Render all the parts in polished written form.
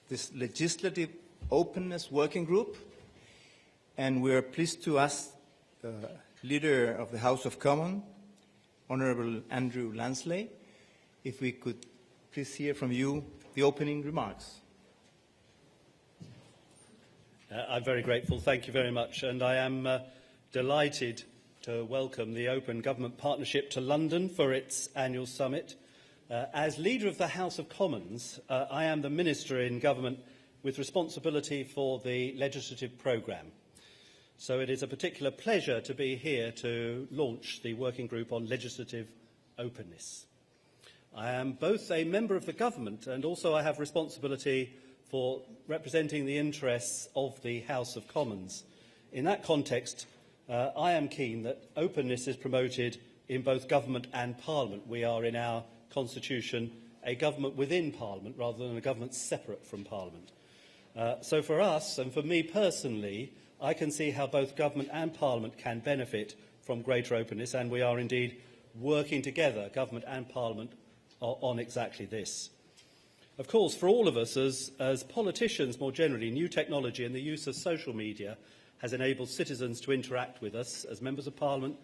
this Legislative Openness Working Group, and we are pleased to ask the Leader of the House of Commons, Honourable Andrew Lansley, if we could please hear from you the opening remarks. I'm very grateful. Thank you very much. And I am delighted to welcome the Open Government Partnership to London for its annual summit. As Leader of the House of Commons, I am the Minister in Government with responsibility for the legislative programme. So it is a particular pleasure to be here to launch the Working Group on Legislative Openness. I am both a member of the government and also I have responsibility for representing the interests of the House of Commons. In that context, I am keen that openness is promoted in both government and Parliament. We are in our constitution a government within Parliament rather than a government separate from Parliament. So for us, and for me personally, I can see how both government and Parliament can benefit from greater openness, and we are indeed working together, government and Parliament, on exactly this. Of course, for all of us as politicians more generally, new technology and the use of social media has enabled citizens to interact with us as members of Parliament,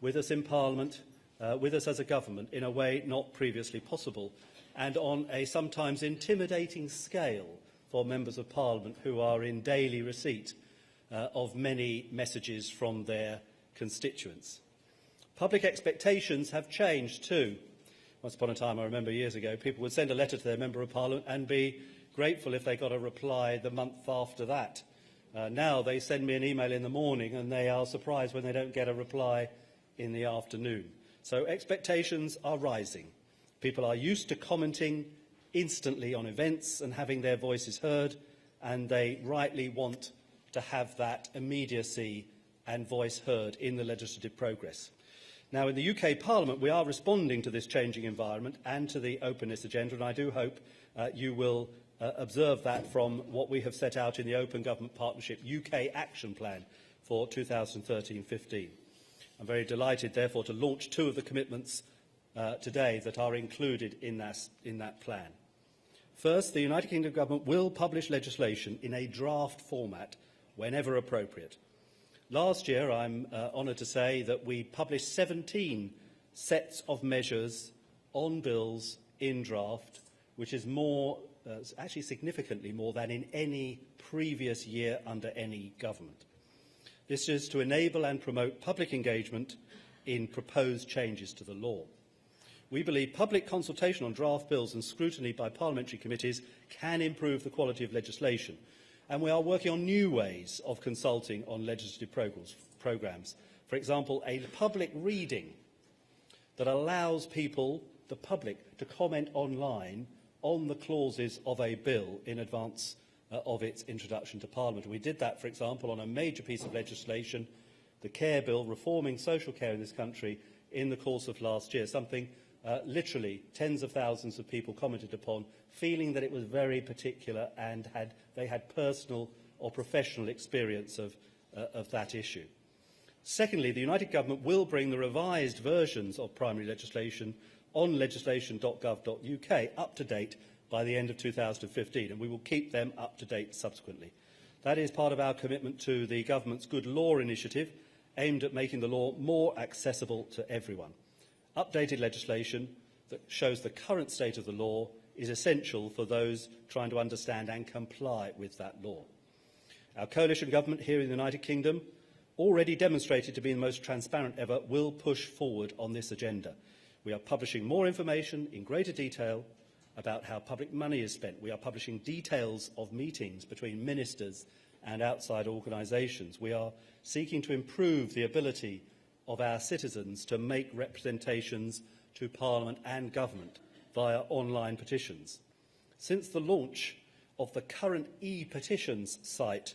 with us in Parliament, with us as a government in a way not previously possible, and on a sometimes intimidating scale for members of Parliament who are in daily receipt of many messages from their constituents. Public expectations have changed too. Once upon a time, I remember years ago, people would send a letter to their Member of Parliament and be grateful if they got a reply the month after that. Now they send me an email in the morning and they are surprised when they don't get a reply in the afternoon. So expectations are rising. People are used to commenting instantly on events and having their voices heard, and they rightly want to have that immediacy and voice heard in the legislative progress. Now, in the UK Parliament, we are responding to this changing environment and to the openness agenda, and I do hope you will observe that from what we have set out in the Open Government Partnership UK Action Plan for 2013-15. I'm very delighted, therefore, to launch two of the commitments today that are included in that plan. First, the United Kingdom Government will publish legislation in a draft format whenever appropriate. Last year, I'm honoured to say that we published 17 sets of measures on bills in draft, which is more, actually significantly more than in any previous year under any government. This is to enable and promote public engagement in proposed changes to the law. We believe public consultation on draft bills and scrutiny by parliamentary committees can improve the quality of legislation, and we are working on new ways of consulting on legislative programmes. For example, a public reading that allows people, the public, to comment online on the clauses of a bill in advance of its introduction to Parliament. We did that, for example, on a major piece of legislation, the Care Bill, reforming social care in this country, in the course of last year, something literally tens of thousands of people commented upon, feeling that it was very particular and they had personal or professional experience of that issue. Secondly, the United Government will bring the revised versions of primary legislation on legislation.gov.uk up to date by the end of 2015, and we will keep them up to date subsequently. That is part of our commitment to the Government's Good Law initiative, aimed at making the law more accessible to everyone. Updated legislation that shows the current state of the law is essential for those trying to understand and comply with that law. Our coalition government here in the United Kingdom, already demonstrated to be the most transparent ever, will push forward on this agenda. We are publishing more information in greater detail about how public money is spent. We are publishing details of meetings between ministers and outside organisations. We are seeking to improve the ability of our citizens to make representations to Parliament and Government via online petitions. Since the launch of the current e-petitions site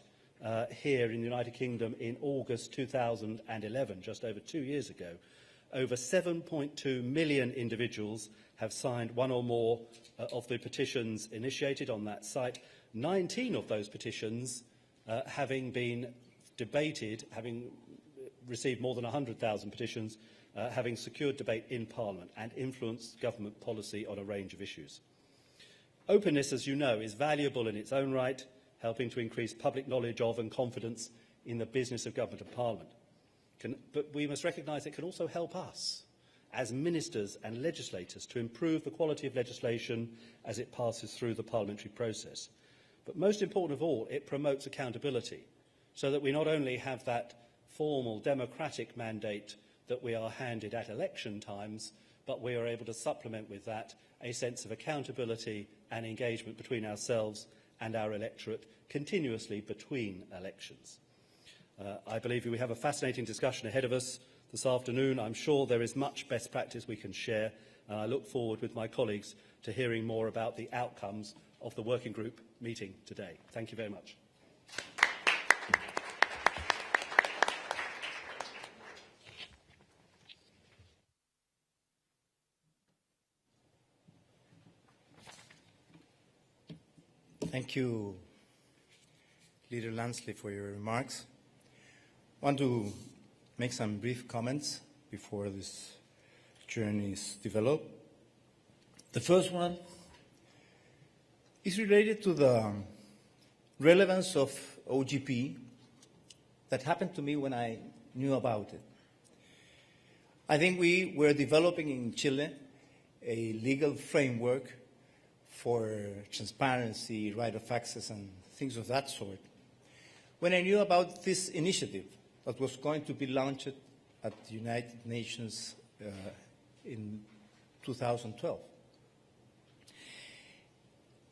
here in the United Kingdom in August 2011, just over 2 years ago, over 7.2 million individuals have signed one or more of the petitions initiated on that site, 19 of those petitions having been debated, having received more than 100,000 petitions, having secured debate in Parliament and influenced government policy on a range of issues. Openness, as you know, is valuable in its own right, helping to increase public knowledge of and confidence in the business of government and parliament. But we must recognise it can also help us, as ministers and legislators, to improve the quality of legislation as it passes through the parliamentary process. But most important of all, it promotes accountability, so that we not only have that formal democratic mandate that we are handed at election times, but we are able to supplement with that a sense of accountability and engagement between ourselves and our electorate continuously between elections. I believe we have a fascinating discussion ahead of us this afternoon. I'm sure there is much best practice we can share, and I look forward with my colleagues to hearing more about the outcomes of the working group meeting today. Thank you very much. Thank you, Leader Lansley, for your remarks. I want to make some brief comments before this journey is developed. The first one is related to the relevance of OGP that happened to me when I knew about it. I think we were developing in Chile a legal framework for transparency, right of access, and things of that sort. When I knew about this initiative that was going to be launched at the United Nations in 2012,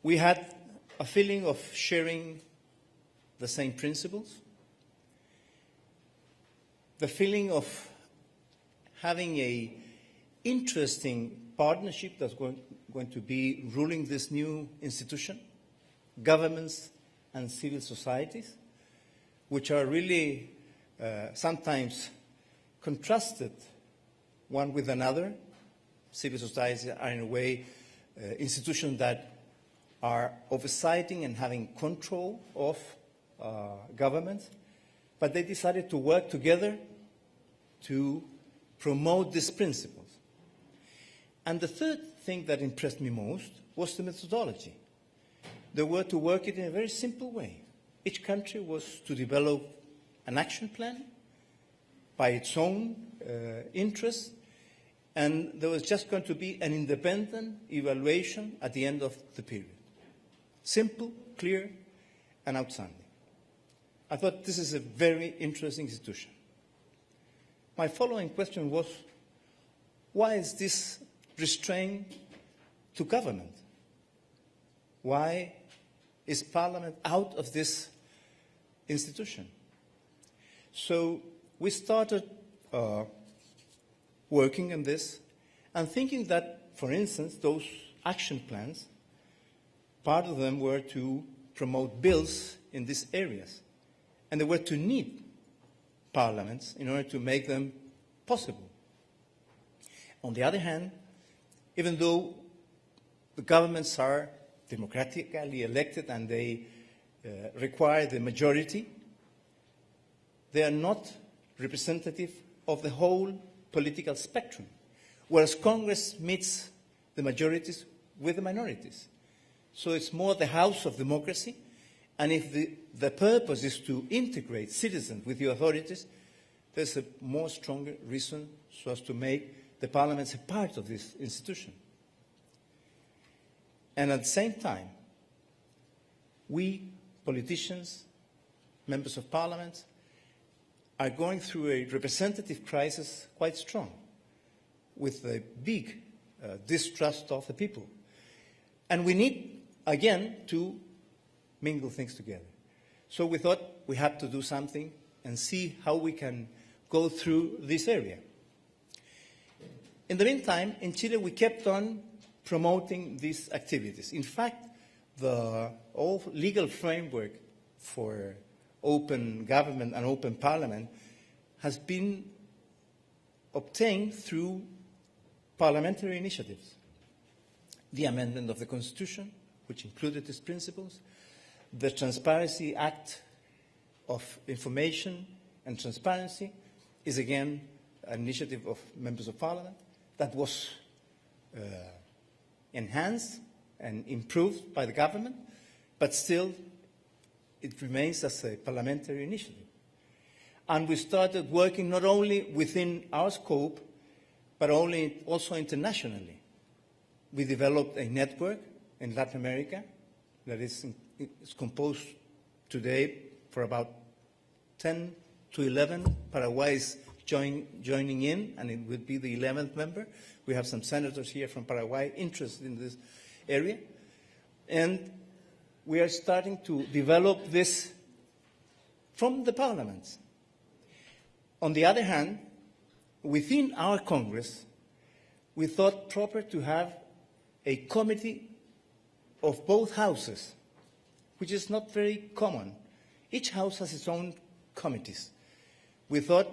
we had a feeling of sharing the same principles, the feeling of having an interesting partnership that's going to be ruling this new institution, governments and civil societies, which are really sometimes contrasted one with another. Civil societies are, in a way, institutions that are oversighting and having control of governments, but they decided to work together to promote these principles. And the third thing that impressed me most was the methodology. They were to work it in a very simple way. Each country was to develop an action plan by its own interests, and there was just going to be an independent evaluation at the end of the period. Simple, clear, and outstanding. I thought this is a very interesting institution. My following question was, why is this restraint to government? Why is Parliament out of this institution? So we started working on this and thinking that, for instance, those action plans, part of them were to promote bills in these areas, and they were to need parliaments in order to make them possible. On the other hand, even though the governments are democratically elected and they require the majority, they are not representative of the whole political spectrum, whereas Congress meets the majorities with the minorities. So it's more the house of democracy, and if the purpose is to integrate citizens with the authorities, there's a more stronger reason so as to make the parliaments a part of this institution. And at the same time, we politicians, members of parliament, are going through a representative crisis quite strong, with a big distrust of the people. And we need, again, to mingle things together. So we thought we had to do something and see how we can go through this area. In the meantime, in Chile, we kept on promoting these activities. In fact, the whole legal framework for open government and open parliament has been obtained through parliamentary initiatives. The amendment of the Constitution, which included these principles, the Transparency Act of Information and Transparency is again an initiative of members of parliament that was enhanced and improved by the government, but still it remains as a parliamentary initiative. And we started working not only within our scope, but also internationally. We developed a network in Latin America that is composed today for about 10 to 11 Paraguays joining in, and it would be the 11th member. We have some senators here from Paraguay interested in this area. And we are starting to develop this from the parliaments. On the other hand, within our Congress, we thought proper to have a committee of both houses, which is not very common. Each house has its own committees. We thought,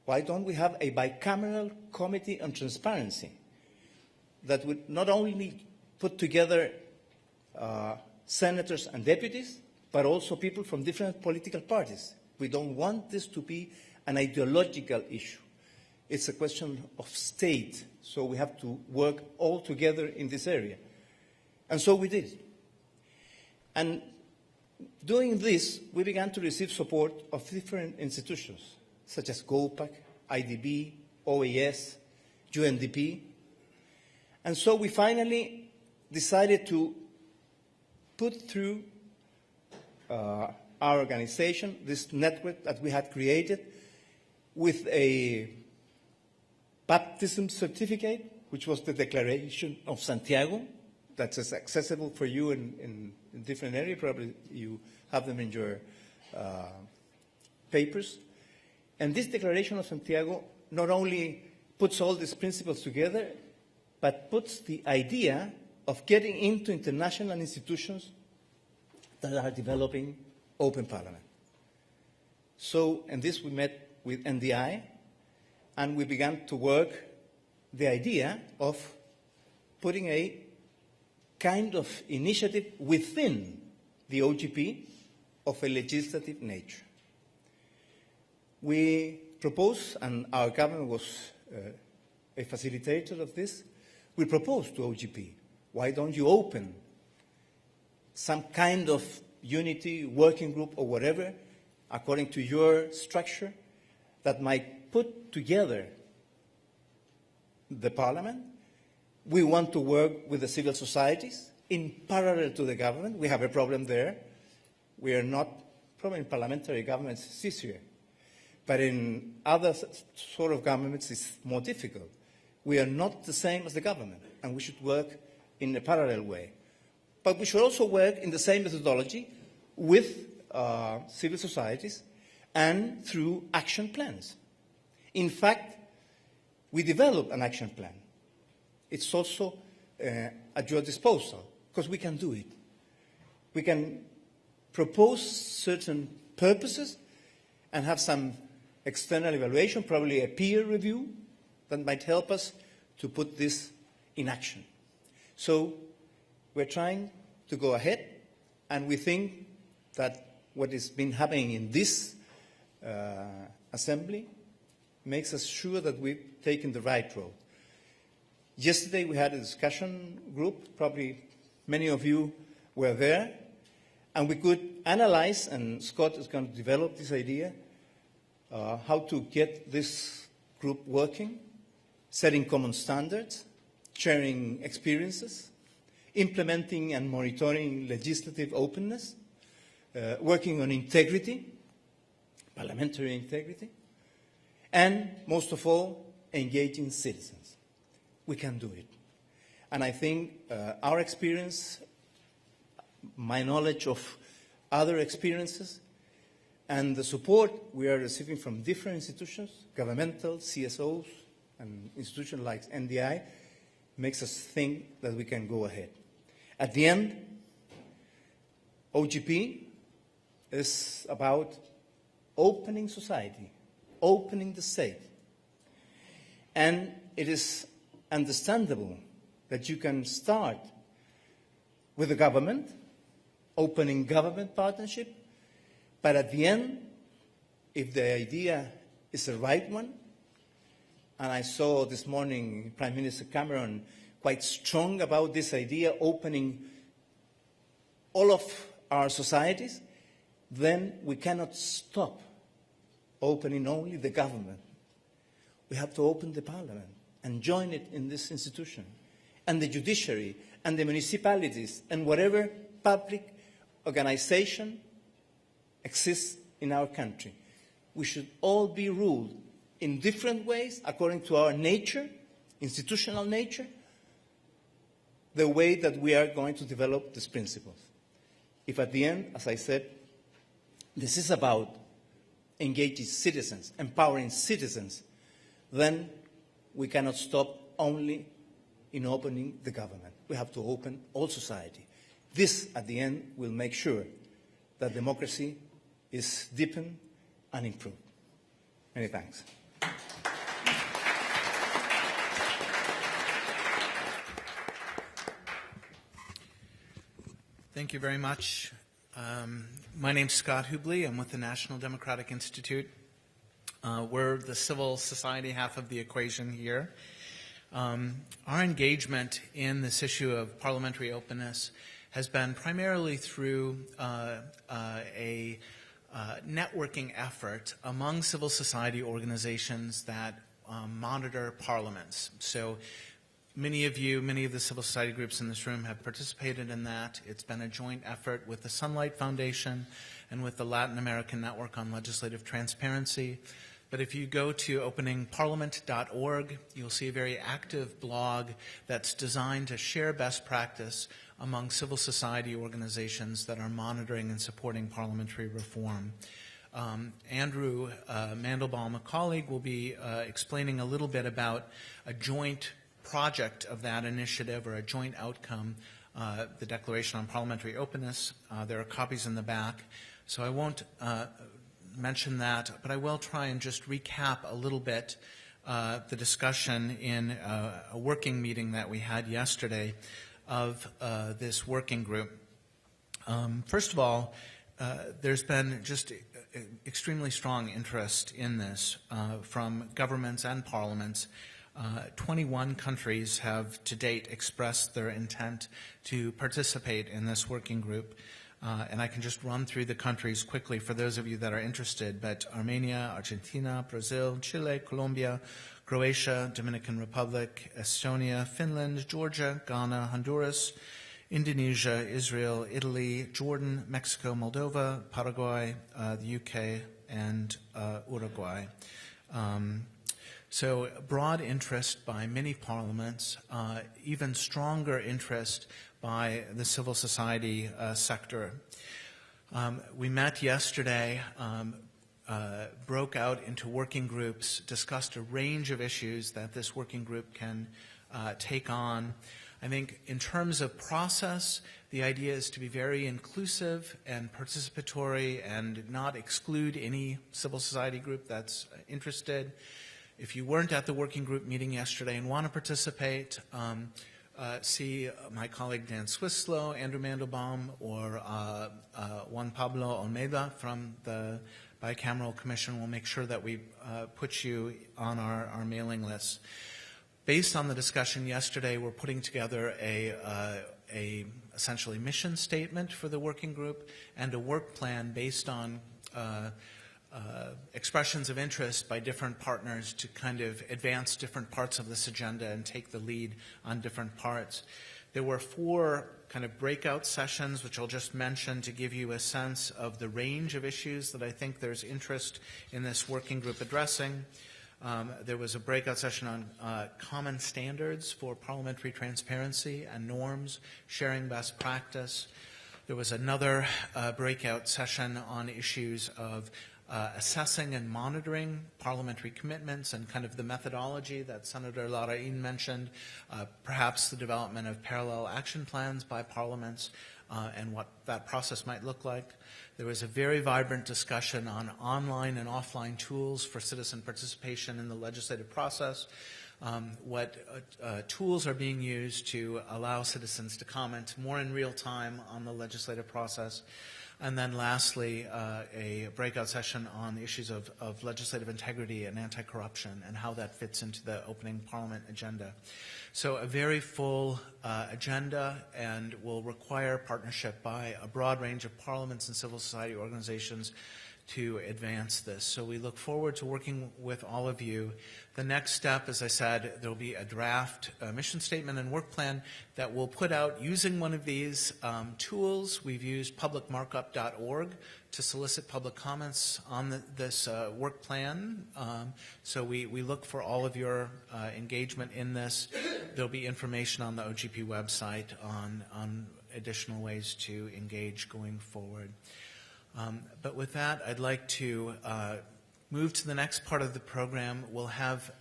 why don't we have a bicameral committee on transparency that would not only put together senators and deputies, but also people from different political parties. We don't want this to be an ideological issue. It's a question of state, so we have to work all together in this area. And so we did. And doing this, we began to receive support of different institutions, such as GOPAC, IDB, OAS, UNDP. And so we finally decided to put through our organization this network that we had created with a baptism certificate, which was the Declaration of Santiago. That's accessible for you in different areas. Probably you have them in your papers. And this Declaration of Santiago not only puts all these principles together, but puts the idea of getting into international institutions that are developing open parliament. So, in this we met with NDI, and we began to work the idea of putting a kind of initiative within the OGP of a legislative nature. We proposed, and our government was a facilitator of this, we proposed to OGP, why don't you open some kind of unity, working group or whatever, according to your structure, that might put together the parliament. We want to work with the civil societies in parallel to the government. We have a problem there. We are not, probably in parliamentary governments it's easier, but in other sort of governments it's more difficult. We are not the same as the government, and we should work in a parallel way. But we should also work in the same methodology with civil societies and through action plans. In fact, we developed an action plan. It's also at your disposal, because we can do it. We can propose certain purposes and have some external evaluation, probably a peer review, that might help us to put this in action. So we're trying to go ahead, and we think that what has been happening in this assembly makes us sure that we've taken the right road. Yesterday we had a discussion group, probably many of you were there, and we could analyze, and Scott is going to develop this idea, how to get this group working, setting common standards, sharing experiences, implementing and monitoring legislative openness, working on integrity, parliamentary integrity, and most of all, engaging citizens. We can do it. And I think our experience, my knowledge of other experiences, and the support we are receiving from different institutions, governmental, CSOs, and institutions like NDI, makes us think that we can go ahead. At the end, OGP is about opening society, opening the state. And it is understandable that you can start with the government, opening government partnership, but at the end, if the idea is the right one, and I saw this morning Prime Minister Cameron quite strong about this idea, opening all of our societies, then we cannot stop opening only the government. We have to open the parliament and join it in this institution, and the judiciary, and the municipalities, and whatever public organization exists in our country. We should all be ruled in different ways according to our nature, institutional nature, the way that we are going to develop these principles. If at the end, as I said, this is about engaging citizens, empowering citizens, then we cannot stop only in opening the government. We have to open all society. This, at the end, will make sure that democracy is deepened and improved. Many thanks. Thank you very much. My name's Scott Hubley. I'm with the National Democratic Institute. We're the civil society half of the equation here. Our engagement in this issue of parliamentary openness has been primarily through a networking effort among civil society organizations that monitor parliaments. So many of the civil society groups in this room have participated in that. It's been a joint effort with the Sunlight Foundation and with the Latin American Network on Legislative Transparency. But if you go to openingparliament.org, you'll see a very active blog that's designed to share best practice among civil society organizations that are monitoring and supporting parliamentary reform. Andrew Mandelbaum, a colleague, will be explaining a little bit about a joint project of that initiative, or a joint outcome, the Declaration on Parliamentary Openness. There are copies in the back, so I won't mention that, but I will try and just recap a little bit the discussion in a working meeting that we had yesterday of this working group. First of all, there's been just extremely strong interest in this from governments and parliaments. 21 countries have to date expressed their intent to participate in this working group. And I can just run through the countries quickly for those of you that are interested, but Armenia, Argentina, Brazil, Chile, Colombia, Croatia, Dominican Republic, Estonia, Finland, Georgia, Ghana, Honduras, Indonesia, Israel, Italy, Jordan, Mexico, Moldova, Paraguay, the UK, and Uruguay. So broad interest by many parliaments, even stronger interest by the civil society sector. We met yesterday, broke out into working groups, discussed a range of issues that this working group can take on. I think in terms of process, the idea is to be very inclusive and participatory and not exclude any civil society group that's interested. If you weren't at the working group meeting yesterday and want to participate, see my colleague Dan Swisslow, Andrew Mandelbaum, or Juan Pablo Almeida from the Bicameral Commission. We'll make sure that we put you on our mailing list. Based on the discussion yesterday, we're putting together a essentially mission statement for the working group and a work plan based on expressions of interest by different partners to kind of advance different parts of this agenda and take the lead on different parts. There were 4 kind of breakout sessions, which I'll just mention to give you a sense of the range of issues that I think there's interest in this working group addressing. There was a breakout session on common standards for parliamentary transparency and norms, sharing best practice. There was another breakout session on issues of assessing and monitoring parliamentary commitments and kind of the methodology that Senator Larraín mentioned, perhaps the development of parallel action plans by parliaments and what that process might look like. There was a very vibrant discussion on online and offline tools for citizen participation in the legislative process, what tools are being used to allow citizens to comment more in real time on the legislative process. And then lastly, a breakout session on the issues of legislative integrity and anti-corruption and how that fits into the opening Parliament agenda. So a very full agenda, and will require partnership by a broad range of parliaments and civil society organizations to advance this. So we look forward to working with all of you. The next step, as I said, there will be a draft mission statement and work plan that we'll put out using one of these tools. We've used publicmarkup.org to solicit public comments on this work plan. So we look for all of your engagement in this. There'll be information on the OGP website on additional ways to engage going forward. But with that, I'd like to move to the next part of the program. We'll have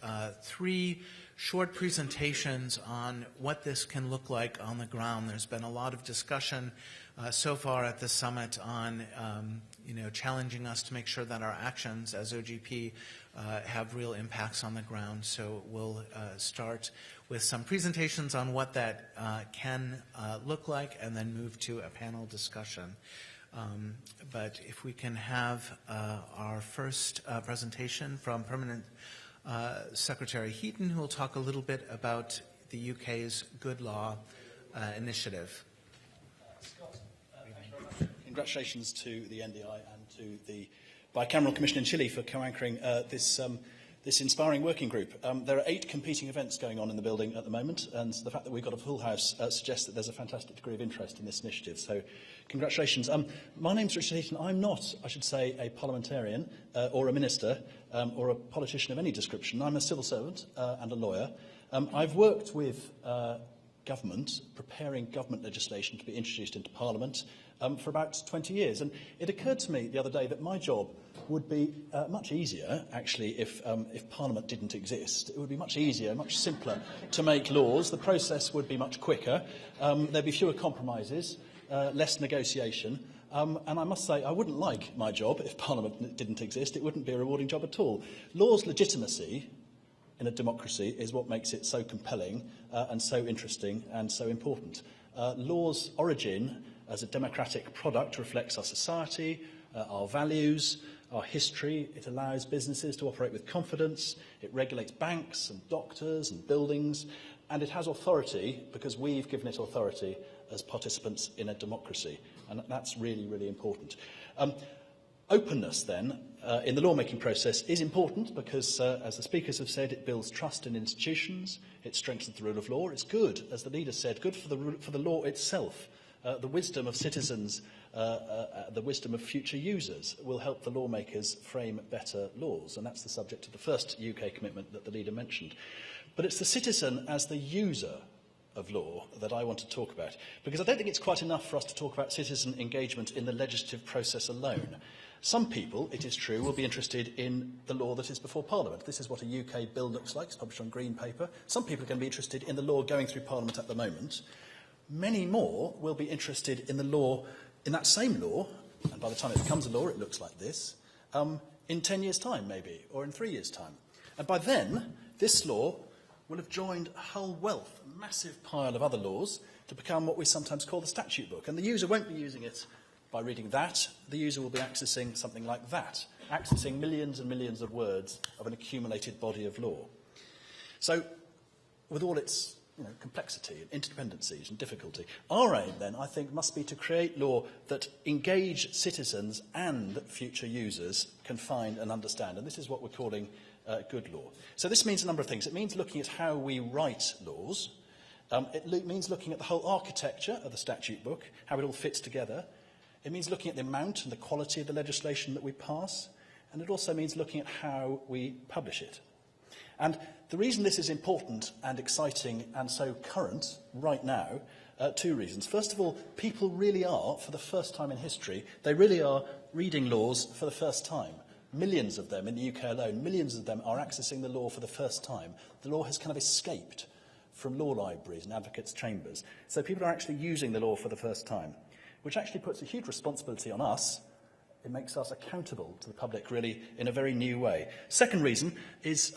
3 short presentations on what this can look like on the ground. There's been a lot of discussion so far at the summit on challenging us to make sure that our actions as OGP have real impacts on the ground. So we'll start with some presentations on what that can look like, and then move to a panel discussion. But if we can have our first presentation from Permanent Secretary Heaton, who will talk a little bit about the UK's Good Law initiative. Scott, thank you very much. Congratulations to the NDI and to the Bicameral Commission in Chile for co-anchoring this inspiring working group. There are 8 competing events going on in the building at the moment, and the fact that we've got a full house suggests that there's a fantastic degree of interest in this initiative. So congratulations. My name's Richard Heaton. I'm not, I should say, a parliamentarian or a minister or a politician of any description. I'm a civil servant and a lawyer. I've worked with government, preparing government legislation to be introduced into Parliament for about 20 years. And it occurred to me the other day that my job would be much easier, actually, if Parliament didn't exist. It would be much easier, much simpler to make laws. The process would be much quicker. There'd be fewer compromises, less negotiation. And I must say, I wouldn't like my job if Parliament didn't exist. It wouldn't be a rewarding job at all. Law's legitimacy in a democracy is what makes it so compelling and so interesting and so important. Law's origin as a democratic product reflects our society, our values, our history. It allows businesses to operate with confidence. It regulates banks and doctors and buildings. And it has authority because we've given it authority as participants in a democracy. And that's really, really important. Openness, then, in the lawmaking process is important because, as the speakers have said, it builds trust in institutions, it strengthens the rule of law. It's good, as the leader said, good for the law itself. The wisdom of citizens, the wisdom of future users will help the lawmakers frame better laws. And that's the subject of the first UK commitment that the leader mentioned. But it's the citizen as the user of law that I want to talk about, because I don't think it's quite enough for us to talk about citizen engagement in the legislative process alone. Some people, it is true, will be interested in the law that is before Parliament. This is what a UK bill looks like. It's published on green paper. Some people are going to be interested in the law going through Parliament at the moment. Many more will be interested in the law, in that same law, and by the time it becomes a law, it looks like this, in 10 years' time, maybe, or in 3 years' time. And by then, this law will have joined a whole wealth, a massive pile of other laws, to become what we sometimes call the statute book. And the user won't be using it by reading that. The user will be accessing something like that, accessing millions and millions of words of an accumulated body of law. So, with all its complexity and interdependencies and difficulty, our aim then, I think, must be to create law that engaged citizens and future users can find and understand. And this is what we're calling good law. So this means a number of things. It means looking at how we write laws. It means looking at the whole architecture of the statute book, how it all fits together. It means looking at the amount and the quality of the legislation that we pass. And it also means looking at how we publish it. And the reason this is important and exciting and so current right now, 2 reasons. First of all, people really are, for the first time in history, they really are reading laws for the first time. Millions of them in the UK alone, millions of them are accessing the law for the first time. The law has kind of escaped from law libraries and advocates' chambers. So people are actually using the law for the first time, which actually puts a huge responsibility on us. It makes us accountable to the public, really, in a very new way. Second reason is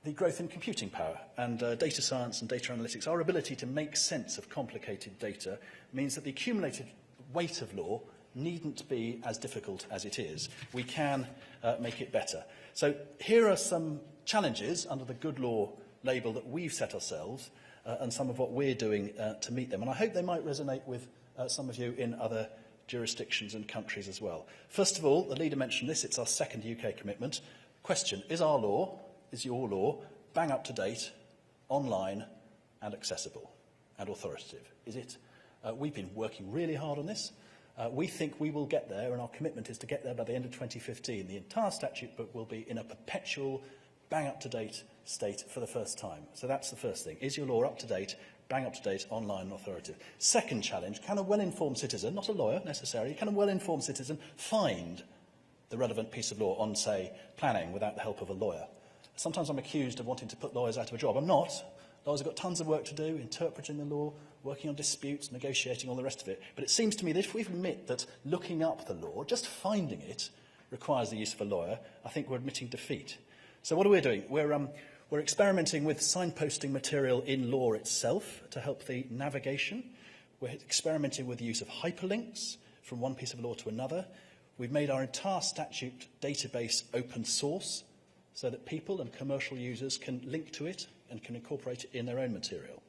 the growth in computing power and data science and data analytics. Our ability to make sense of complicated data means that the accumulated weight of law needn't be as difficult as it is. We can make it better. So here are some challenges under the good law label that we've set ourselves and some of what we're doing to meet them. And I hope they might resonate with some of you in other jurisdictions and countries as well. First of all, the leader mentioned this, it's our second UK commitment. Question, is our law, is your law, bang up to date, online and accessible and authoritative? Is it? We've been working really hard on this. We think we will get there, and our commitment is to get there by the end of 2015. The entire statute book will be in a perpetual, bang-up-to-date state for the first time. So that's the first thing. Is your law up-to-date, bang-up-to-date, online and authoritative? Second challenge, can a well-informed citizen, not a lawyer necessarily, can a well-informed citizen find the relevant piece of law on, say, planning without the help of a lawyer? Sometimes I'm accused of wanting to put lawyers out of a job. I'm not. Lawyers have got tons of work to do, interpreting the law, working on disputes, negotiating, all the rest of it. But it seems to me that if we admit that looking up the law, just finding it, requires the use of a lawyer, I think we're admitting defeat. So what are we doing? We're experimenting with signposting material in law itself to help the navigation. We're experimenting with the use of hyperlinks from one piece of law to another. We've made our entire statute database open source so that people and commercial users can link to it and can incorporate it in their own material.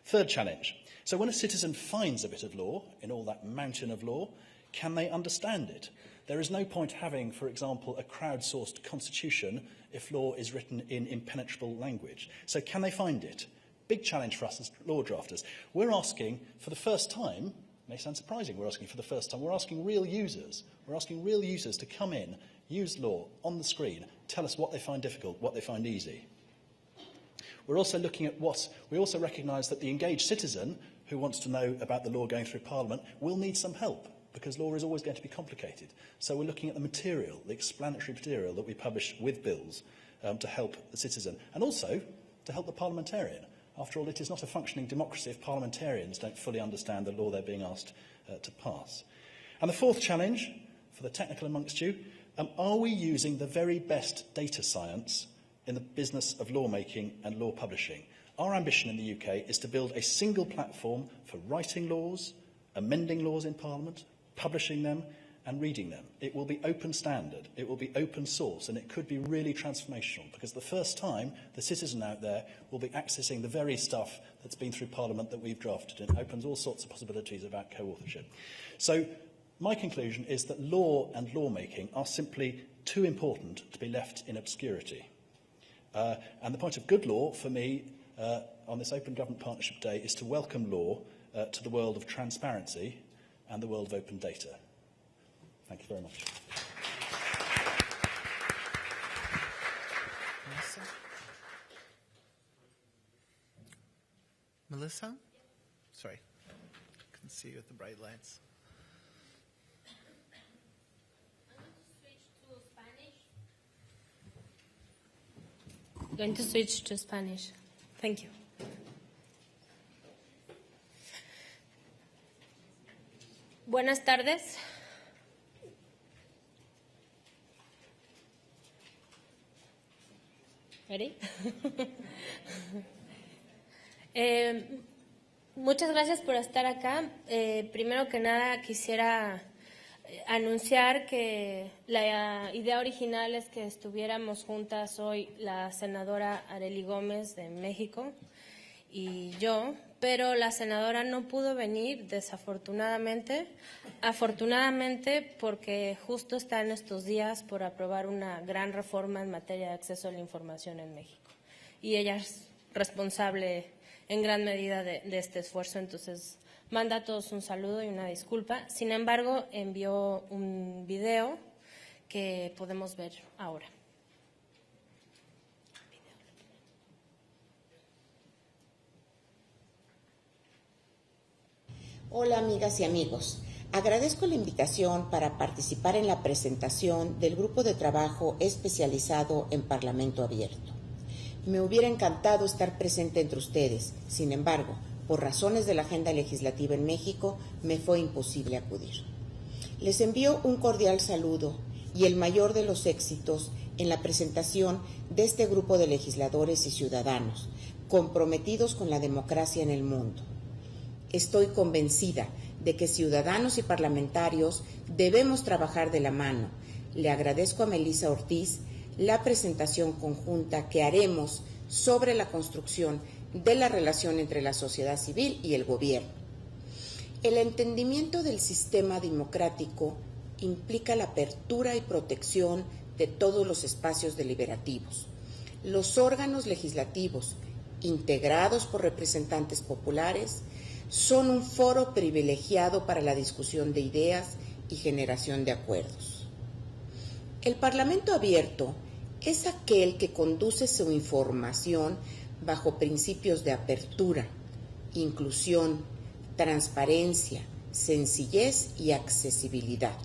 Third challenge. So when a citizen finds a bit of law in all that mountain of law, can they understand it? There is no point having, for example, a crowdsourced constitution if law is written in impenetrable language. So can they find it? Big challenge for us as law drafters. We're asking for the first time, it may sound surprising, we're asking for the first time, we're asking real users. We're asking real users to come in, use law on the screen, tell us what they find difficult, what they find easy. We're also looking at we also recognise that the engaged citizen who wants to know about the law going through Parliament will need some help, because law is always going to be complicated. So we're looking at the material, the explanatory material that we publish with bills to help the citizen, and also to help the parliamentarian. After all, it is not a functioning democracy if parliamentarians don't fully understand the law they're being asked to pass. And the fourth challenge, for the technical amongst you, are we using the very best data science in the business of lawmaking and law publishing? Our ambition in the UK is to build a single platform for writing laws, amending laws in Parliament, publishing them and reading them. It will be open standard, it will be open source, and it could be really transformational, because the first time the citizen out there will be accessing the very stuff that's been through Parliament that we've drafted, and it opens all sorts of possibilities about co-authorship. So my conclusion is that law and lawmaking are simply too important to be left in obscurity. And the point of good law, for me, on this Open Government Partnership Day, is to welcome law to the world of transparency and the world of open data. Thank you very much. Melissa? Sorry, I can see you with the bright lights. Going to switch to Spanish. Thank you. Buenas tardes. Ready? Muchas gracias por estar acá. Primero que nada quisiera anunciar que la idea original es que estuviéramos juntas hoy la senadora Arely Gómez de México y yo, pero la senadora no pudo venir desafortunadamente, afortunadamente porque justo está en estos días por aprobar una gran reforma en materia de acceso a la información en México y ella es responsable en gran medida de este esfuerzo, entonces manda a todos un saludo y una disculpa. Sin embargo, envió un video que podemos ver ahora. Hola amigas y amigos, agradezco la invitación para participar en la presentación del grupo de trabajo especializado en Parlamento Abierto. Me hubiera encantado estar presente entre ustedes, sin embargo, por razones de la agenda legislativa en México, me fue imposible acudir. Les envío un cordial saludo y el mayor de los éxitos en la presentación de este grupo de legisladores y ciudadanos comprometidos con la democracia en el mundo. Estoy convencida de que ciudadanos y parlamentarios debemos trabajar de la mano. Le agradezco a Melissa Ortiz la presentación conjunta que haremos sobre la construcción de la relación entre la sociedad civil y el gobierno. El entendimiento del sistema democrático implica la apertura y protección de todos los espacios deliberativos. Los órganos legislativos, integrados por representantes populares, son un foro privilegiado para la discusión de ideas y generación de acuerdos. El Parlamento abierto es aquel que conduce su información bajo principios de apertura, inclusión, transparencia, sencillez y accesibilidad,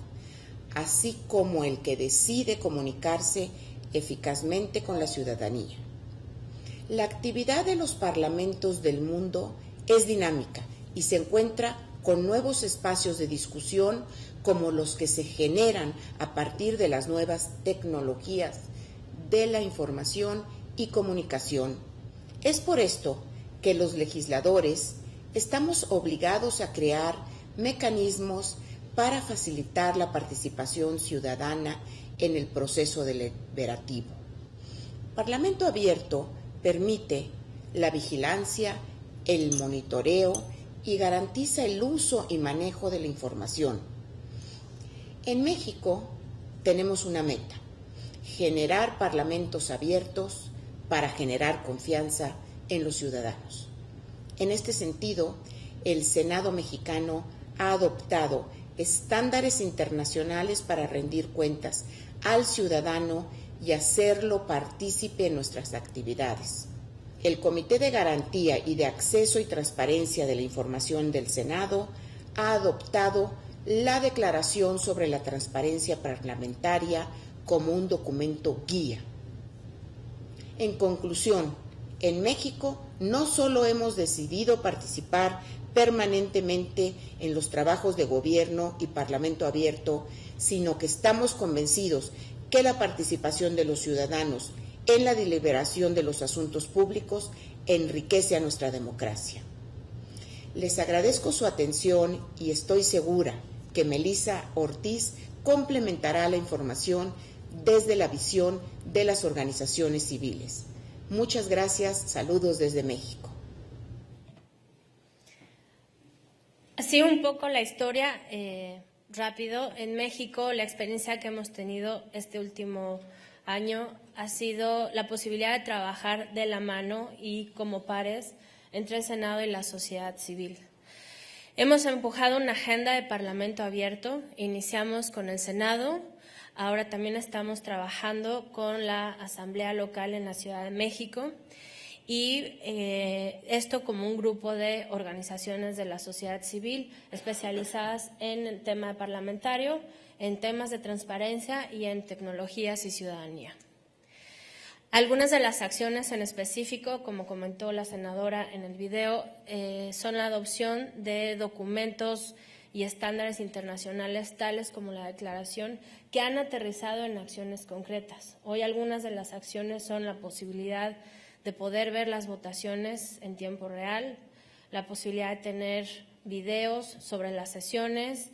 así como el que decide comunicarse eficazmente con la ciudadanía. La actividad de los parlamentos del mundo es dinámica y se encuentra con nuevos espacios de discusión como los que se generan a partir de las nuevas tecnologías de la información y comunicación. Es por esto que los legisladores estamos obligados a crear mecanismos para facilitar la participación ciudadana en el proceso deliberativo. Parlamento abierto permite la vigilancia, el monitoreo y garantiza el uso y manejo de la información. En México tenemos una meta: generar parlamentos abiertos para generar confianza en los ciudadanos. En este sentido, el Senado mexicano ha adoptado estándares internacionales para rendir cuentas al ciudadano y hacerlo partícipe en nuestras actividades. El Comité de Garantía y de Acceso y Transparencia de la Información del Senado ha adoptado la Declaración sobre la Transparencia Parlamentaria como un documento guía. En conclusión, en México no solo hemos decidido participar permanentemente en los trabajos de gobierno y Parlamento abierto, sino que estamos convencidos que la participación de los ciudadanos en la deliberación de los asuntos públicos enriquece a nuestra democracia. Les agradezco su atención y estoy segura que Melissa Ortiz complementará la información desde la visión de las organizaciones civiles. Muchas gracias, saludos desde México. Así un poco la historia, rápido. En México, la experiencia que hemos tenido este último año ha sido la posibilidad de trabajar de la mano y como pares entre el Senado y la sociedad civil. Hemos empujado una agenda de Parlamento abierto, iniciamos con el Senado, ahora también estamos trabajando con la Asamblea Local en la Ciudad de México y esto como un grupo de organizaciones de la sociedad civil especializadas en el tema parlamentario, en temas de transparencia y en tecnologías y ciudadanía. Algunas de las acciones en específico, como comentó la senadora en el video, son la adopción de documentos y estándares internacionales tales como la declaración que han aterrizado en acciones concretas. Hoy algunas de las acciones son la posibilidad de poder ver las votaciones en tiempo real, la posibilidad de tener videos sobre las sesiones,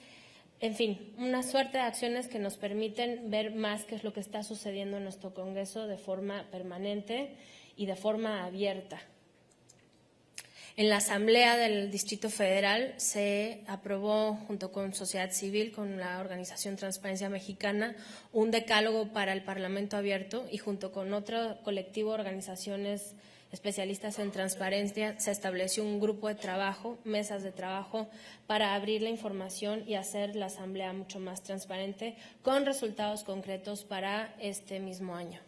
en fin, una suerte de acciones que nos permiten ver más qué es lo que está sucediendo en nuestro Congreso de forma permanente y de forma abierta. En la Asamblea del Distrito Federal se aprobó, junto con sociedad civil, con la Organización Transparencia Mexicana, un decálogo para el Parlamento abierto y junto con otro colectivo de organizaciones especialistas en transparencia se estableció un grupo de trabajo, mesas de trabajo, para abrir la información y hacer la Asamblea mucho más transparente con resultados concretos para este mismo año.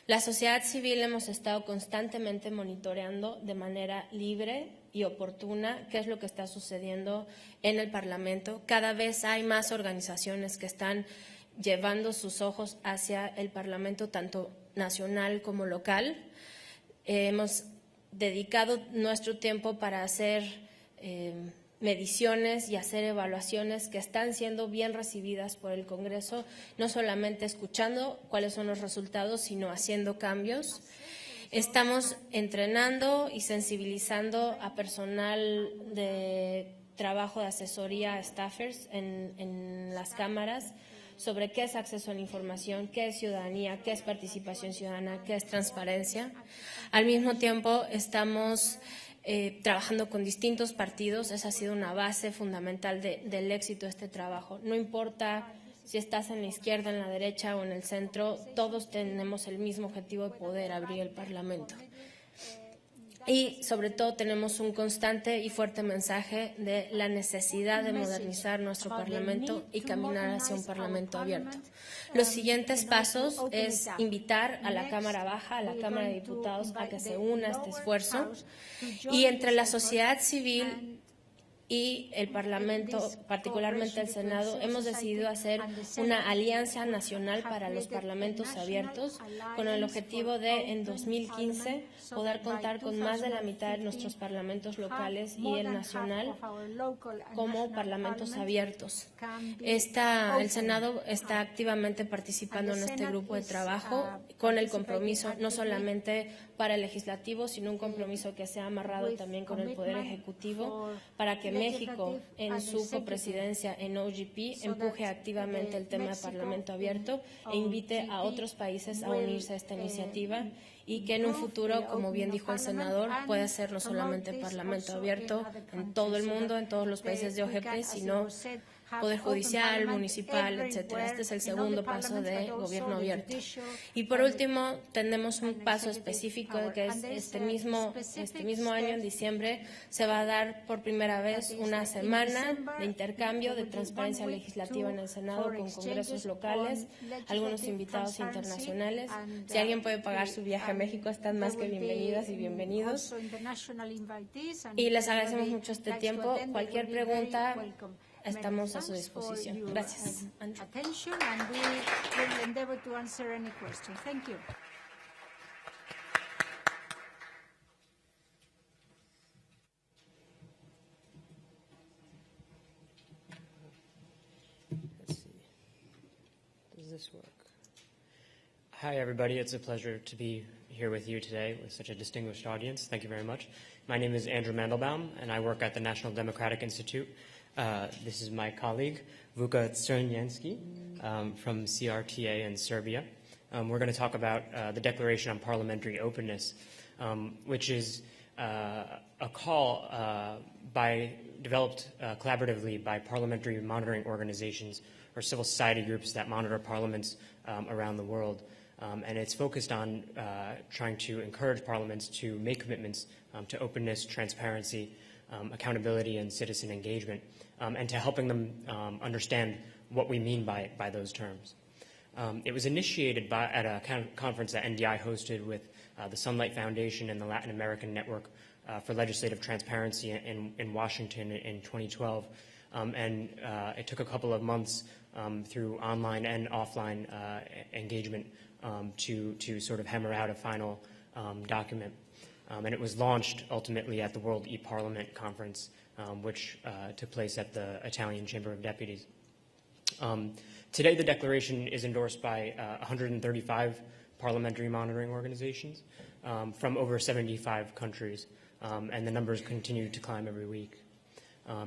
La sociedad civil hemos estado constantemente monitoreando de manera libre y oportuna qué es lo que está sucediendo en el Parlamento. Cada vez hay más organizaciones que están llevando sus ojos hacia el Parlamento, tanto nacional como local. Hemos dedicado nuestro tiempo para hacer mediciones y hacer evaluaciones que están siendo bien recibidas por el Congreso, no solamente escuchando cuáles son los resultados, sino haciendo cambios. Estamos entrenando y sensibilizando a personal de trabajo de asesoría a staffers en las cámaras sobre qué es acceso a la información, qué es ciudadanía, qué es participación ciudadana, qué es transparencia. Al mismo tiempo estamos trabajando con distintos partidos. Esa ha sido una base fundamental del éxito de este trabajo. No importa si estás en la izquierda, en la derecha o en el centro, todos tenemos el mismo objetivo de poder abrir el Parlamento. Y sobre todo tenemos un constante y fuerte mensaje de la necesidad de modernizar nuestro Parlamento y caminar hacia un Parlamento abierto. Los siguientes pasos es invitar a la Cámara Baja, a la Cámara de Diputados, a que se una a este esfuerzo, y entre la sociedad civil y el Parlamento, particularmente el Senado, hemos decidido hacer una alianza nacional para los parlamentos abiertos con el objetivo de, en 2015, poder contar con más de la mitad de nuestros parlamentos locales y el nacional como parlamentos abiertos. El Senado está activamente participando en este grupo de trabajo con el compromiso no solamente para el legislativo, sino un compromiso que se ha amarrado también con el Poder Ejecutivo para que México, en su copresidencia en OGP, empuje activamente el tema de Parlamento abierto e invite a otros países a unirse a esta iniciativa y que en un futuro, como bien dijo el senador, pueda ser no solamente Parlamento abierto en todo el mundo, en todos los países de OGP, sino Poder Judicial, Municipal, etcétera. Este es el segundo paso de gobierno abierto. Y por último, tenemos un paso específico que es este mismo año, en diciembre, se va a dar por primera vez una semana de intercambio de transparencia legislativa en el Senado con congresos locales, algunos invitados internacionales. Si alguien puede pagar su viaje a México, están más que bienvenidas y bienvenidos. Y les agradecemos mucho este tiempo. Cualquier pregunta, estamos a su disposición. Gracias. Does this work? Hi, everybody. It's a pleasure to be here with you today with such a distinguished audience. Thank you very much. My name is Andrew Mandelbaum, and I work at the National Democratic Institute. This is my colleague, Vuka Crnjanski, from CRTA in Serbia. We're going to talk about the Declaration on Parliamentary Openness, which is a call developed collaboratively by parliamentary monitoring organizations or civil society groups that monitor parliaments around the world. And it's focused on trying to encourage parliaments to make commitments to openness, transparency, accountability, and citizen engagement, and to helping them understand what we mean by those terms. It was initiated at a conference that NDI hosted with the Sunlight Foundation and the Latin American Network for Legislative Transparency in Washington in 2012. And it took a couple of months through online and offline engagement to sort of hammer out a final document. And it was launched ultimately at the World e-Parliament Conference, which took place at the Italian Chamber of Deputies. Today, the declaration is endorsed by 135 parliamentary monitoring organizations from over 75 countries, and the numbers continue to climb every week.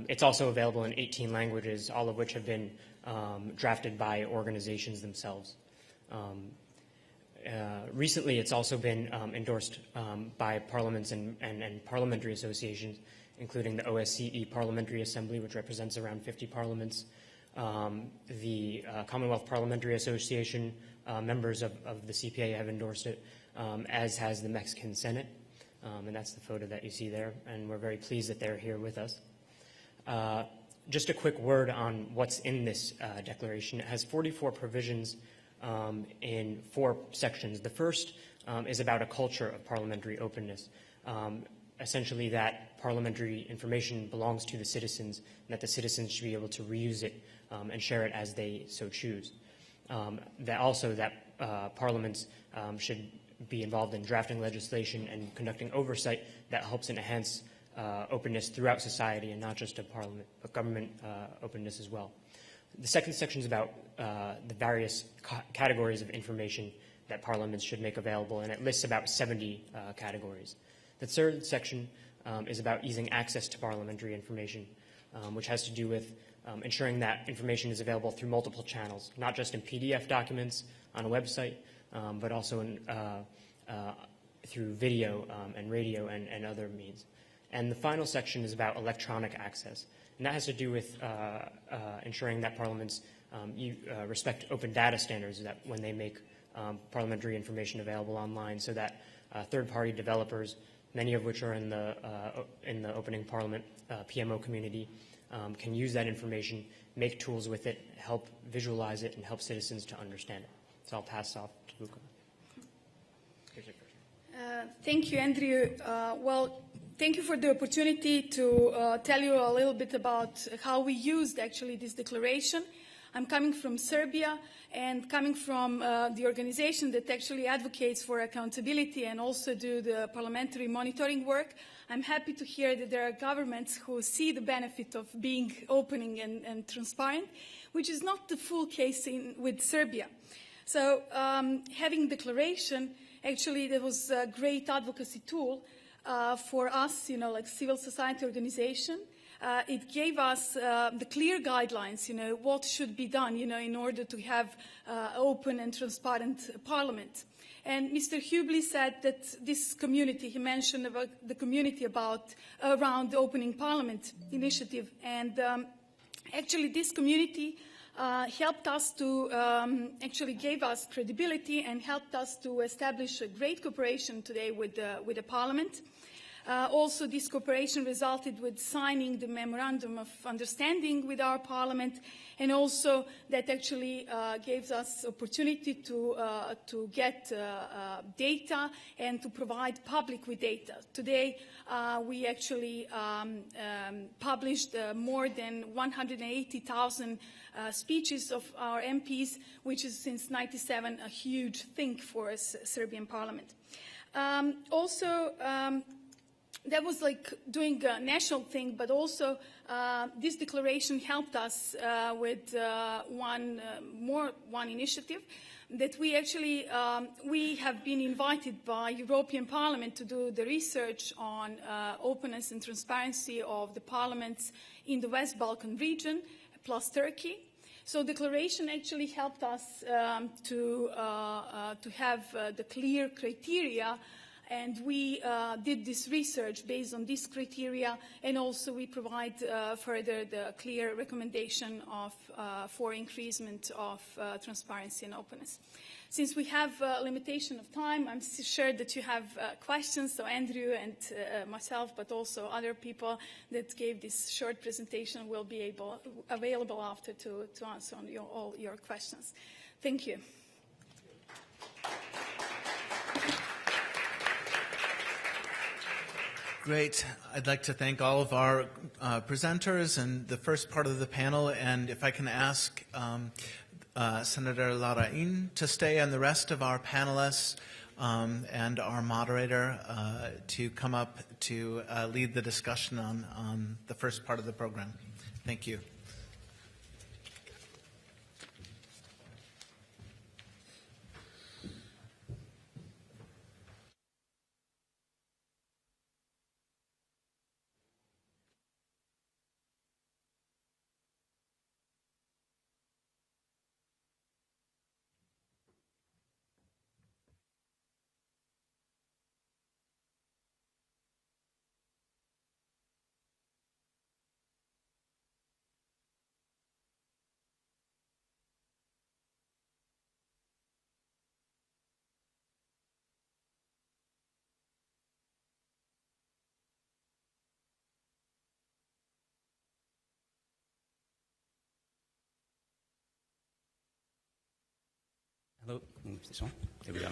It's also available in 18 languages, all of which have been drafted by organizations themselves. Recently, it's also been endorsed by parliaments and parliamentary associations, including the OSCE Parliamentary Assembly, which represents around 50 parliaments, the Commonwealth Parliamentary Association, members of the CPA have endorsed it, as has the Mexican Senate, and that's the photo that you see there, and we're very pleased that they're here with us. Just a quick word on what's in this declaration. It has 44 provisions in 4 sections. The first is about a culture of parliamentary openness, essentially that parliamentary information belongs to the citizens and that the citizens should be able to reuse it and share it as they so choose. That parliaments should be involved in drafting legislation and conducting oversight that helps enhance openness throughout society, and not just of parliament, but government openness as well. The second section is about the various categories of information that parliaments should make available, and it lists about 70 categories. The third section is about easing access to parliamentary information. which has to do with ensuring that information is available through multiple channels, not just in PDF documents on a website, but also through video and radio and other means. And the final section is about electronic access. And that has to do with ensuring that parliaments respect open data standards, that when they make parliamentary information available online, so that third-party developers, many of which are in the opening parliament PMO community, can use that information, make tools with it, help visualize it, and help citizens to understand it. So I'll pass off to Luca. Here's your question. Thank you, Andrew. Well, thank you for the opportunity to tell you a little bit about how we used actually this declaration. I'm coming from Serbia and coming from the organization that actually advocates for accountability and also do the parliamentary monitoring work. I'm happy to hear that there are governments who see the benefit of being open and transparent, which is not the full case with Serbia. So having declaration, actually that was a great advocacy tool for us, like civil society organization. It gave us the clear guidelines, what should be done, in order to have open and transparent parliament. And Mr. Hubley said that this community, he mentioned about the community around the Opening Parliament initiative. And actually this community helped us to, actually gave us credibility and helped us to establish a great cooperation today with the Parliament. Also, this cooperation resulted with signing the Memorandum of Understanding with our Parliament, and also that actually gives us opportunity to get data and to provide public with data. Today, we actually published more than 180,000 speeches of our MPs, which is since '97 a huge thing for us, Serbian Parliament. That was like doing a national thing, but also this declaration helped us with one initiative that we actually, we have been invited by European Parliament to do the research on openness and transparency of the parliaments in the West Balkan region, plus Turkey. So declaration actually helped us to have the clear criteria. And we did this research based on this criteria, and also we provide further the clear recommendation for increasement of transparency and openness. Since we have a limitation of time, I'm sure that you have questions, so Andrew and myself, but also other people that gave this short presentation will be available after to answer on all your questions. Thank you. Great. I'd like to thank all of our presenters and the first part of the panel. And if I can ask Senator Larraín to stay, and the rest of our panelists and our moderator to come up to lead the discussion on the first part of the program. Thank you. Hello, this one? Here we go.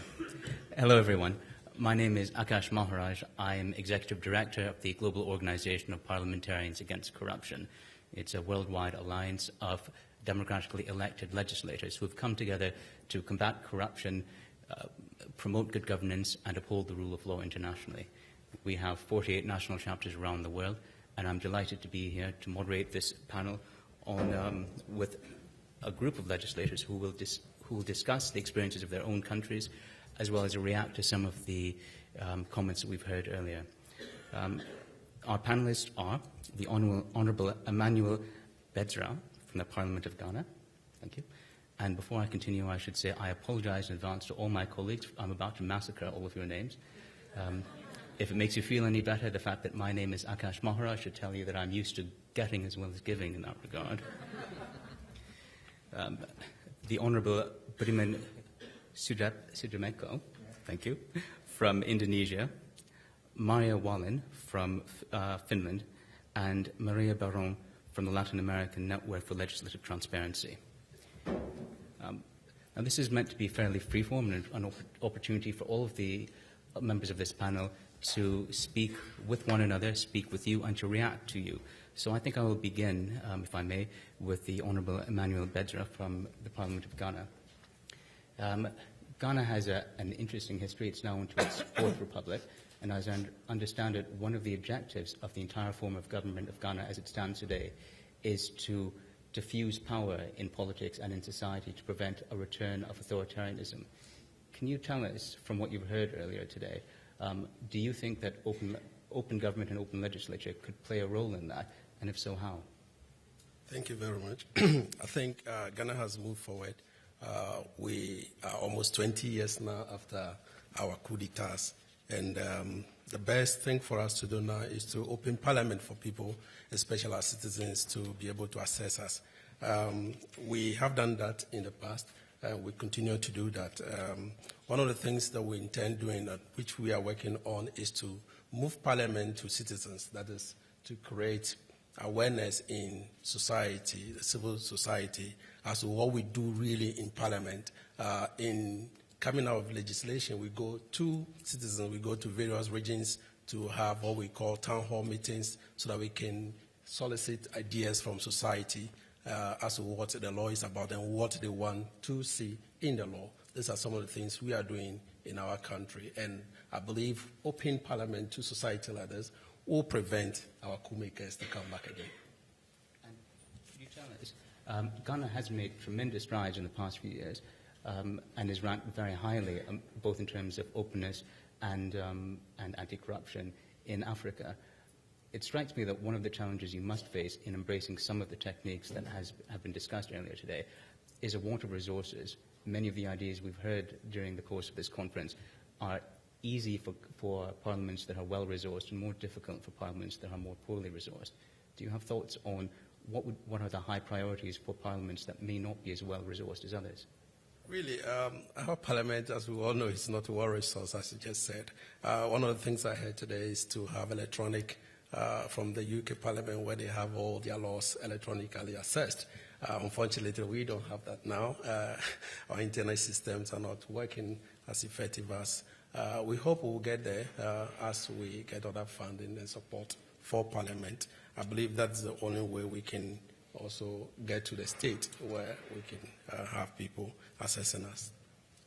Hello, everyone. My name is Akash Maharaj. I am Executive Director of the Global Organization of Parliamentarians Against Corruption. It's a worldwide alliance of democratically elected legislators who have come together to combat corruption, promote good governance, and uphold the rule of law internationally. We have 48 national chapters around the world, and I'm delighted to be here to moderate this panel on, with a group of legislators who will discuss the experiences of their own countries, as well as react to some of the comments that we've heard earlier. Our panelists are the Honourable Emmanuel Boateng from the Parliament of Ghana. Thank you. And before I continue, I should say I apologize in advance to all my colleagues. I'm about to massacre all of your names. If it makes you feel any better, the fact that my name is Akash Maharaj should tell you that I'm used to getting as well as giving in that regard. The Honourable Budiman Sudramenko, thank you, from Indonesia, Maria Wallin from Finland, and Maria Baron from the Latin American Network for Legislative Transparency. Now, this is meant to be fairly freeform and an opportunity for all of the members of this panel to speak with one another, speak with you, and to react to you. So I think I will begin, if I may, with the Honourable Emmanuel Boateng from the Parliament of Ghana. Ghana has an interesting history. It's now into its fourth republic, and as I understand it, one of the objectives of the entire form of government of Ghana as it stands today is to diffuse power in politics and in society to prevent a return of authoritarianism. Can you tell us, from what you've heard earlier today, do you think that open government and open legislature could play a role in that, and if so, how? Thank you very much. I think Ghana has moved forward. We are almost 20 years now after our coup d'etats, and the best thing for us to do now is to open parliament for people, especially our citizens, to be able to access us. We have done that in the past. We continue to do that. One of the things that we intend doing, which we are working on, is to move parliament to citizens. That is, to create awareness in society, the civil society, as to what we do really in parliament. In coming out of legislation, we go to citizens, we go to various regions to have what we call town hall meetings so that we can solicit ideas from society as to what the law is about and what they want to see in the law. These are some of the things we are doing in our country, and I believe open parliament to society like this will prevent our coup makers to come back again. And could you tell us, Ghana has made tremendous strides in the past few years and is ranked very highly, both in terms of openness and anti-corruption in Africa. It strikes me that one of the challenges you must face in embracing some of the techniques that have been discussed earlier today is a want of resources. Many of the ideas we've heard during the course of this conference are easy for parliaments that are well-resourced and more difficult for parliaments that are more poorly resourced. Do you have thoughts on what are the high priorities for parliaments that may not be as well-resourced as others? Really, our parliament, as we all know, is not well-resourced, as you just said. One of the things I heard today is to have electronic from the UK Parliament, where they have all their laws electronically assessed. Unfortunately, we don't have that now. Our internet systems are not working as effective as we hope we'll get there as we get other funding and support for Parliament. I believe that's the only way we can also get to the state where we can have people assessing us.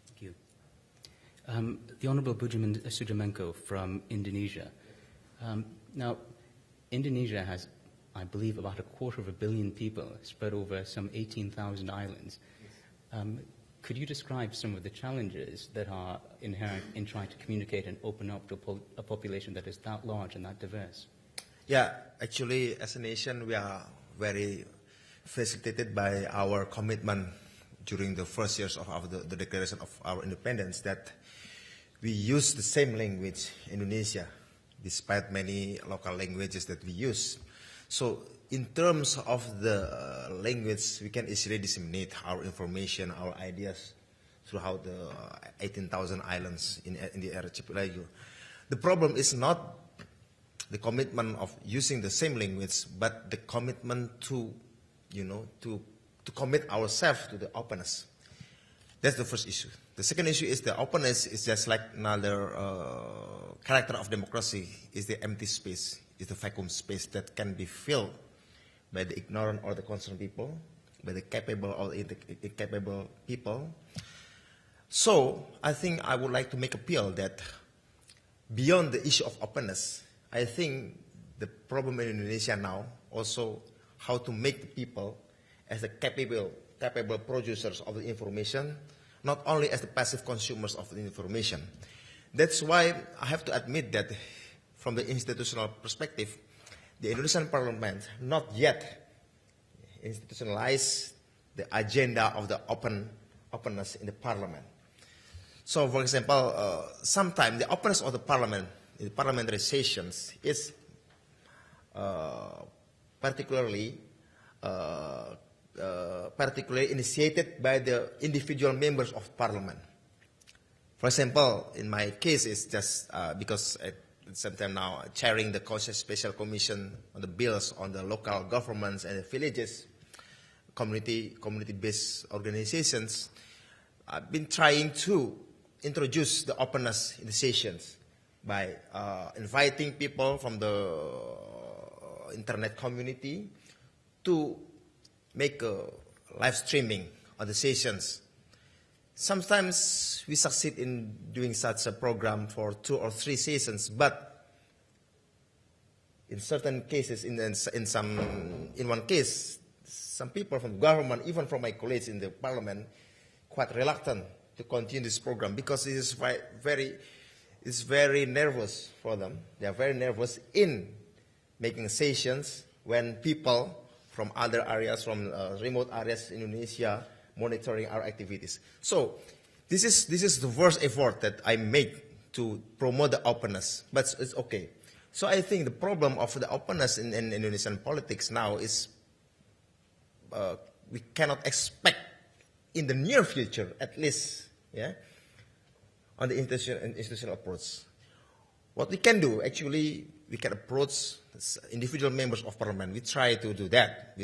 Thank you. The Honourable Budiman Sudramenko from Indonesia. Now, Indonesia has, I believe, about 250 million people spread over some 18,000 islands. Could you describe some of the challenges that are inherent in trying to communicate and open up to a population that is that large and that diverse? Yeah, actually, as a nation, we are very facilitated by our commitment during the first years of the declaration of our independence that we use the same language in Indonesia, despite many local languages that we use. So in terms of the language, we can easily disseminate our information, our ideas throughout the 18,000 islands in the archipelago. The problem is not the commitment of using the same language, but the commitment to, to commit ourselves to the openness. That's the first issue. The second issue is the openness is just like another character of democracy, is the empty space, is the vacuum space that can be filled by the ignorant or the concerned people, by the capable or incapable people. So I think I would like to make appeal that beyond the issue of openness, I think the problem in Indonesia now also how to make the people as the capable producers of the information, not only as the passive consumers of the information. That's why I have to admit that from the institutional perspective, the Indonesian Parliament not yet institutionalized the agenda of the openness in the Parliament. So, for example, sometimes the openness of the Parliament in the parliamentary sessions is particularly initiated by the individual members of Parliament. For example, in my case, it's just because at the same time now chairing the Special Commission on the bills on the local governments and the villages, community-based organizations. I've been trying to introduce the openness in the sessions by inviting people from the internet community to make a live streaming of the sessions. Sometimes we succeed in doing such a program for 2 or 3 sessions, but in certain cases, in one case, some people from government, even from my colleagues in the Parliament, quite reluctant to continue this program because it is very nervous for them. They are very nervous in making sessions when people from other areas, from remote areas in Indonesia, monitoring our activities. So this is the first effort that I made to promote the openness, but it's okay. So I think the problem of the openness in Indonesian politics now is we cannot expect in the near future, at least, on the institutional approach. What we can do, actually, we can approach individual members of Parliament. We try to do that.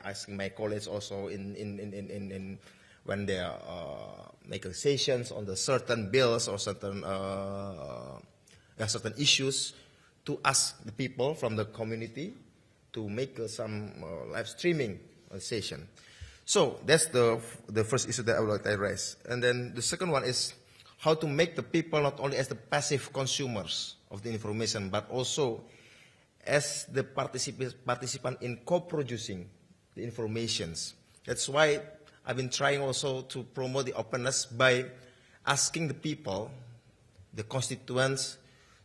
Asking my colleagues also when they make sessions on the certain bills or certain issues, to ask the people from the community to make some live streaming session. So that's the first issue that I would like to raise. And then the second one is how to make the people not only as the passive consumers of the information, but also as the participant in co-producing the informations. That's why I've been trying also to promote the openness by asking the people, the constituents,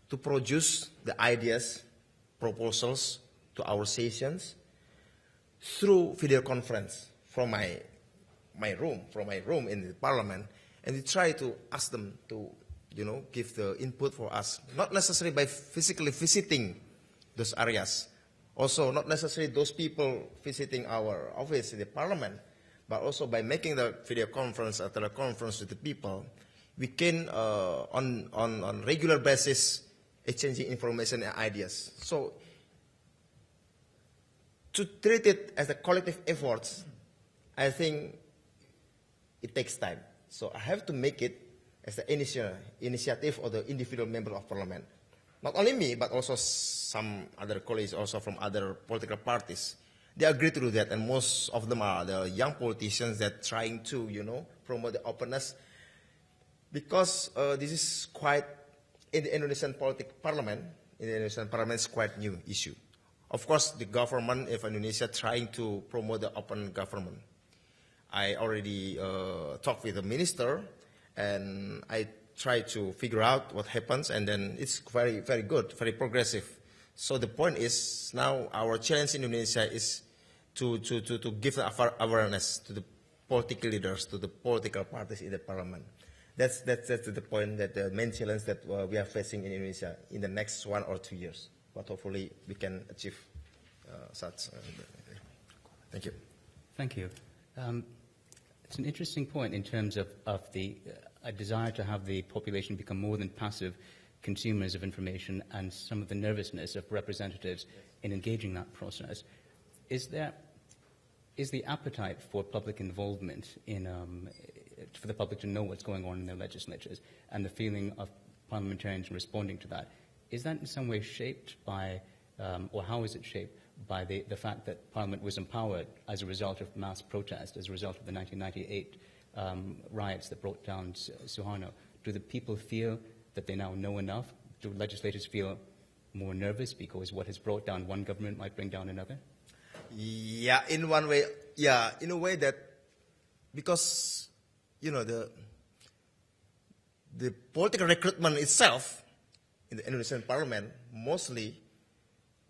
to produce the ideas, proposals to our sessions through video conference from my room in the Parliament, and we try to ask them to, give the input for us, not necessarily by physically visiting those areas, also not necessarily those people visiting our office in the Parliament, but also by making the video conference or teleconference with the people, we can on regular basis exchanging information and ideas. So to treat it as a collective effort, I think it takes time. So I have to make it as the initiative of the individual member of Parliament. Not only me, but also some other colleagues also from other political parties. They agree to do that, and most of them are the young politicians that trying to, promote the openness, because this is quite, in the Indonesian Parliament, is quite new issue. Of course, the government of Indonesia trying to promote the open government. I already talked with the minister, and I try to figure out what happens, and then it's very, very good, very progressive. So the point is, now our challenge in Indonesia is to give awareness to the political leaders, to the political parties in the Parliament. That's the point, that the main challenge that we are facing in Indonesia in the next 1 or 2 years. But hopefully we can achieve such. Thank you. Thank you. It's an interesting point in terms of the desire to have the population become more than passive consumers of information, and some of the nervousness of representatives in engaging that process. Is the appetite for public involvement for the public to know what's going on in their legislatures, and the feeling of parliamentarians responding to that, is that in some way shaped by, or how is it shaped by the fact that Parliament was empowered as a result of mass protest, as a result of the 1998 riots that brought down Suharno? Do the people feel that they now know enough? Do legislators feel more nervous because what has brought down one government might bring down another? Yeah, in one way, yeah, in a way that, because, the political recruitment itself in the Indonesian parliament, mostly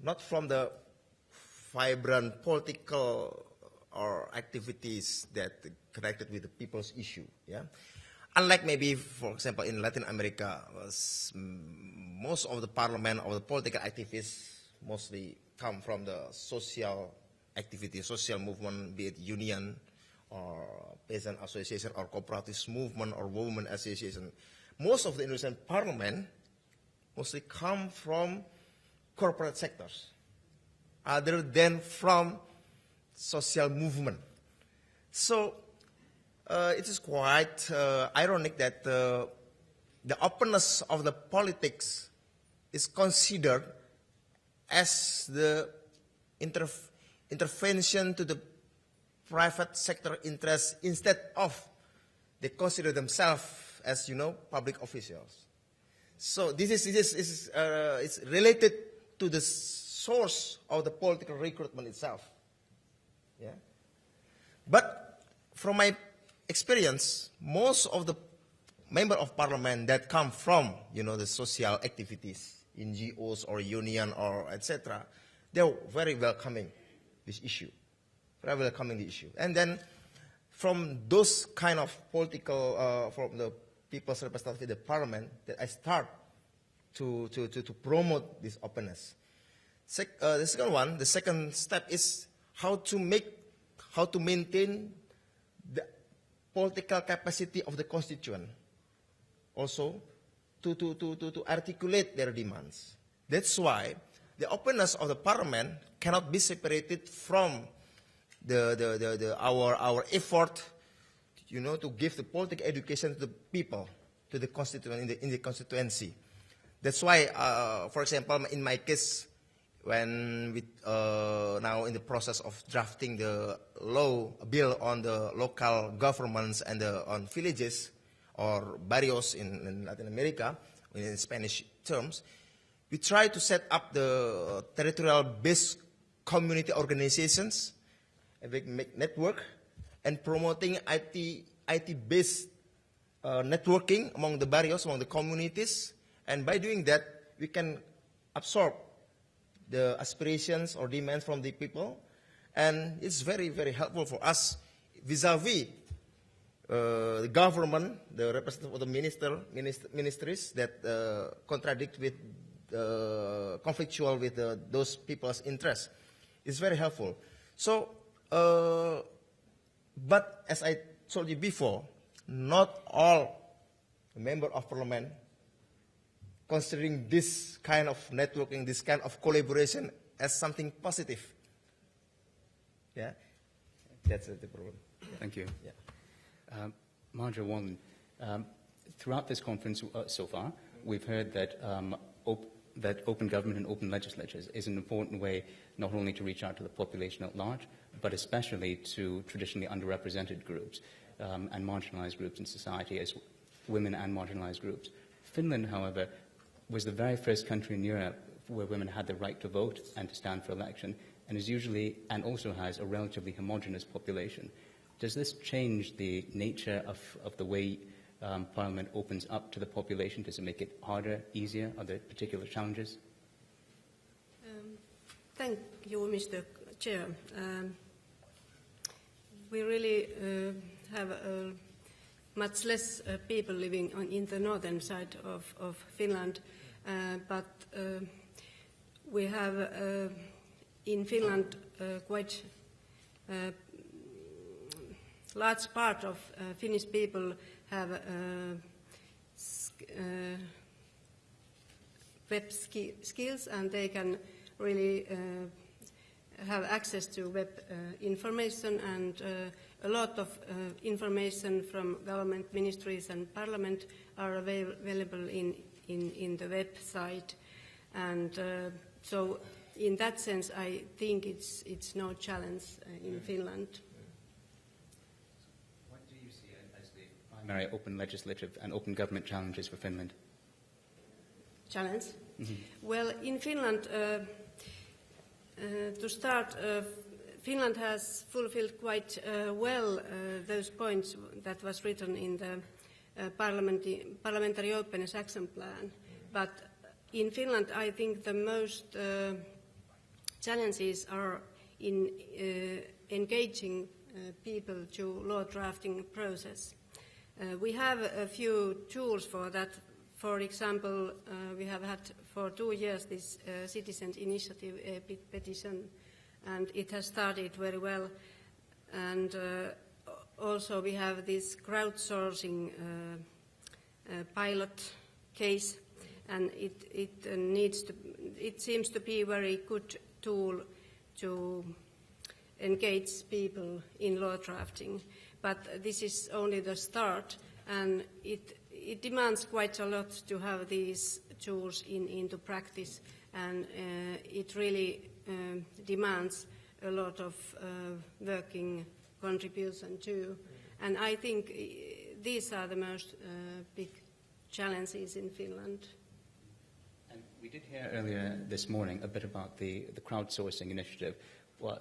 not from the vibrant political or activities that connected with the people's issue. Yeah? Unlike maybe, for example, in Latin America, most of the parliament or the political activists mostly come from the social activity, social movement, be it union or peasant association or cooperative movement or women association. Most of the Indonesian parliament mostly come from corporate sectors, other than from social movement. So it is quite ironic that the openness of the politics is considered as the intervention to the private sector interests instead of they consider themselves as, public officials. So this is it's related to the source of the political recruitment itself. Yeah. But from my experience, most of the members of parliament that come from, the social activities, NGOs or union or etc., they're very welcoming this issue, very welcoming the issue. And then from those kind of political, from the people's representative in the parliament, that I start to promote this openness. The second one, the second step is how to maintain the political capacity of the constituent, also to articulate their demands. That's why the openness of the parliament cannot be separated from our effort, to give the political education to the people, to the constituent in the constituency. That's why, for example, in my case, when we now in the process of drafting the bill on the local governments and on villages or barrios in Latin America, in Spanish terms, we try to set up the territorial-based community organizations, a big network, and promoting IT-based networking among the barrios, among the communities. And by doing that, we can absorb the aspirations or demands from the people. And it's very, very helpful for us vis-a-vis the government, the representative of the ministries that contradict with, conflictual with those people's interests. It's very helpful. So, but as I told you before, not all members of parliament considering this kind of networking, this kind of collaboration as something positive. Yeah, that's the problem. Thank you. Yeah. Marja Wallen, throughout this conference so far, we've heard that that open government and open legislatures is an important way not only to reach out to the population at large, but especially to traditionally underrepresented groups and marginalized groups in society, as women and marginalized groups. Finland, however, was the very first country in Europe where women had the right to vote and to stand for election, and is usually and also has a relatively homogeneous population. Does this change the nature of the way Parliament opens up to the population? Does it make it harder, easier? Are there particular challenges? Thank you, Mr. Chair. We really have much less people living in the northern side of Finland, but we have in Finland quite large part of Finnish people have web skills, and they can really have access to web information, and a lot of information from government ministries and parliament are available in the website, and so in that sense I think it's no challenge in Finland. What do you see as the primary open legislative and open government challenges for Finland? Challenge? Mm-hmm. Well, in Finland, to start, Finland has fulfilled quite well those points that was written in the Parliamentary Openness Action Plan, but in Finland, I think the most challenges are in engaging people to law drafting process. We have a few tools for that. For example, we have had for 2 years this citizens' initiative petition, and it has started very well. And also we have this crowdsourcing pilot case, and it seems to be a very good tool to engage people in law drafting. But this is only the start, and it demands quite a lot to have these tools into practice, and it really demands a lot of working contribution too. And I think these are the most big challenges in Finland. And we did hear earlier this morning a bit about the crowdsourcing initiative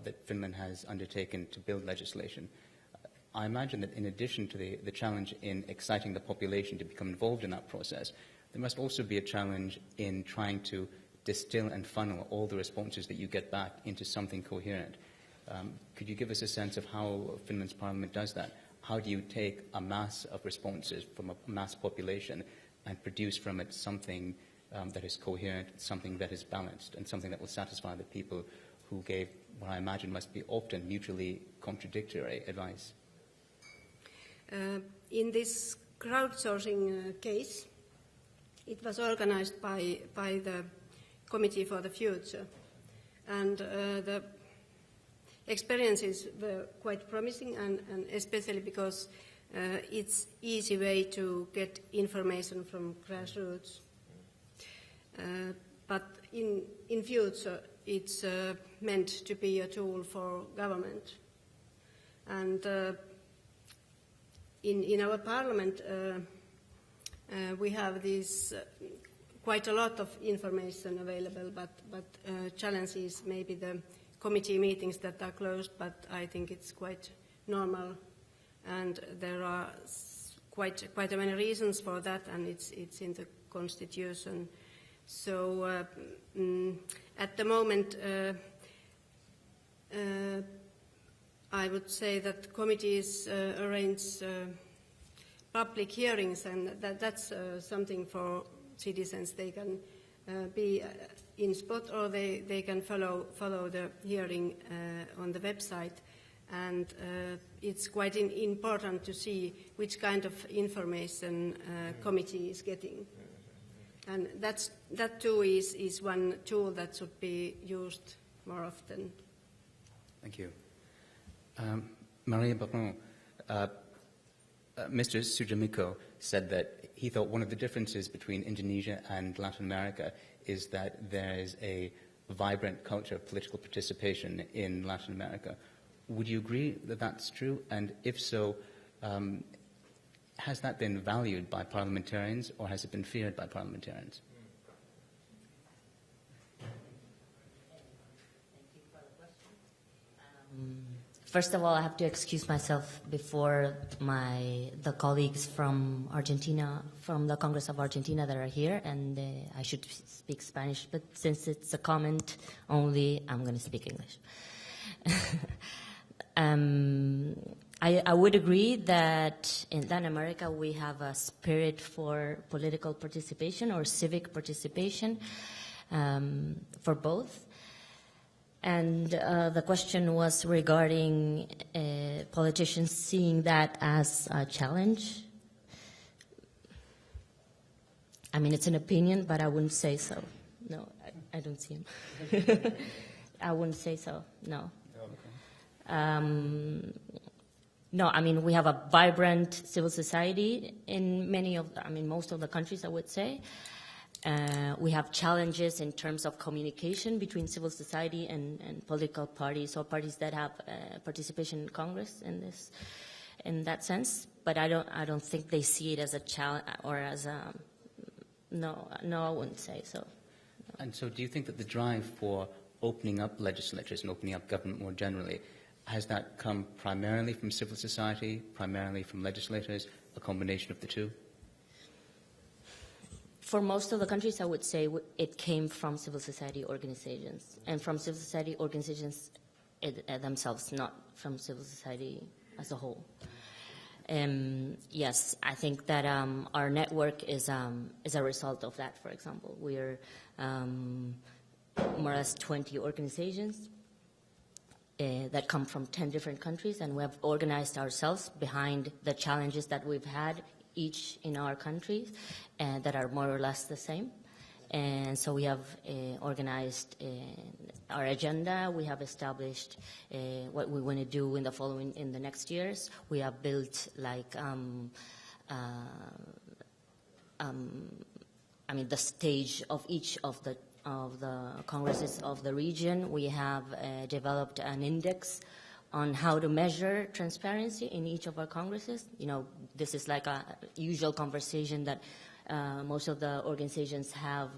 that Finland has undertaken to build legislation. I imagine that in addition to the challenge in exciting the population to become involved in that process, there must also be a challenge in trying to distill and funnel all the responses that you get back into something coherent. Could you give us a sense of how Finland's parliament does that? How do you take a mass of responses from a mass population and produce from it something that is coherent, something that is balanced, and something that will satisfy the people who gave what I imagine must be often mutually contradictory advice? In this crowdsourcing case, it was organized by the Committee for the Future, and the experiences were quite promising, and especially because it's easy way to get information from grassroots. But in future, it's meant to be a tool for government. And in our parliament, we have this quite a lot of information available, but challenge is maybe the committee meetings that are closed, but I think it's quite normal, and there are quite many reasons for that, and it's in the constitution. So at the moment, I would say that committees arrange public hearings, and that's something for citizens. They can be in spot, or they can follow the hearing on the website. And it's quite important to see which kind of information committee is getting. And that too is one tool that should be used more often. Thank you. Maria Baron, Mr. Sujamiko said that he thought one of the differences between Indonesia and Latin America is that there is a vibrant culture of political participation in Latin America. Would you agree that that's true? And if so, has that been valued by parliamentarians, or has it been feared by parliamentarians? First of all, I have to excuse myself before the colleagues from Argentina, from the Congress of Argentina that are here, and I should speak Spanish, but since it's a comment only, I'm going to speak English. I would agree that in Latin America we have a spirit for political participation or civic participation for both. And the question was regarding politicians seeing that as a challenge. I mean, it's an opinion, but I wouldn't say so. No, I don't see him. I wouldn't say so, no. No, I mean, we have a vibrant civil society in most of the countries, I would say. We have challenges in terms of communication between civil society and political parties, or parties that have participation in Congress in that sense. But I don't think they see it as a challenge or as a no. I wouldn't say so. No. And so, do you think that the drive for opening up legislatures and opening up government more generally, has that come primarily from civil society, primarily from legislators, a combination of the two? For most of the countries, I would say it came from civil society organizations, and from civil society organizations themselves, not from civil society as a whole. Yes, I think that our network is a result of that. For example, we're more or less 20 organizations that come from 10 different countries, and we have organized ourselves behind the challenges that we've had each in our countries that are more or less the same. And so we have organized our agenda. We have established what we want to do in the next years. We have built the stage of each of the congresses of the region. We have developed an index on how to measure transparency in each of our congresses. You know, this is like a usual conversation that most of the organizations have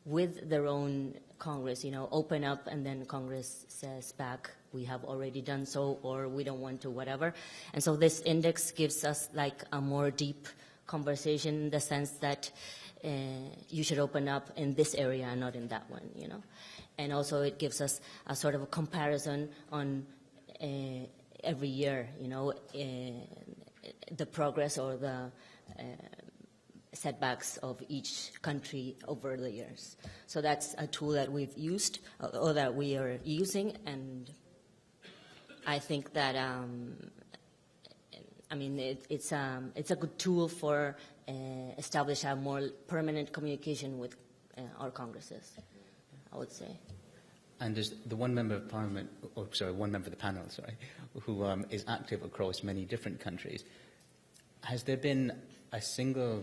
with their own Congress, you know, open up and then Congress says back, we have already done so, or we don't want to, whatever. And so this index gives us like a more deep conversation in the sense that you should open up in this area and not in that one, you know. And also it gives us a sort of a comparison on every year, you know, the progress or the setbacks of each country over the years. So that's a tool that we've used or that we are using, and I think that it's a good tool for establish a more permanent communication with our congresses, I would say. And as the one member of Parliament, or sorry, one member of the panel, sorry, who is active across many different countries, has there been a single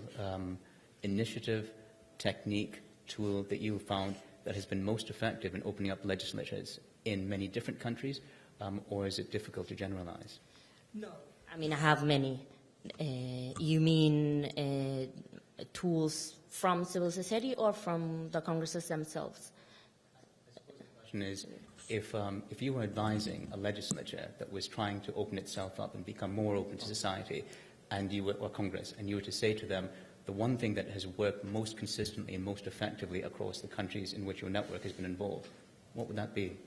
initiative, technique, tool that you found that has been most effective in opening up legislatures in many different countries, or is it difficult to generalize? No. I mean, I have many. You mean tools from civil society or from the congresses themselves? The question is, if you were advising a legislature that was trying to open itself up and become more open to society, and you were, or Congress, and you were to say to them, the one thing that has worked most consistently and most effectively across the countries in which your network has been involved, what would that be?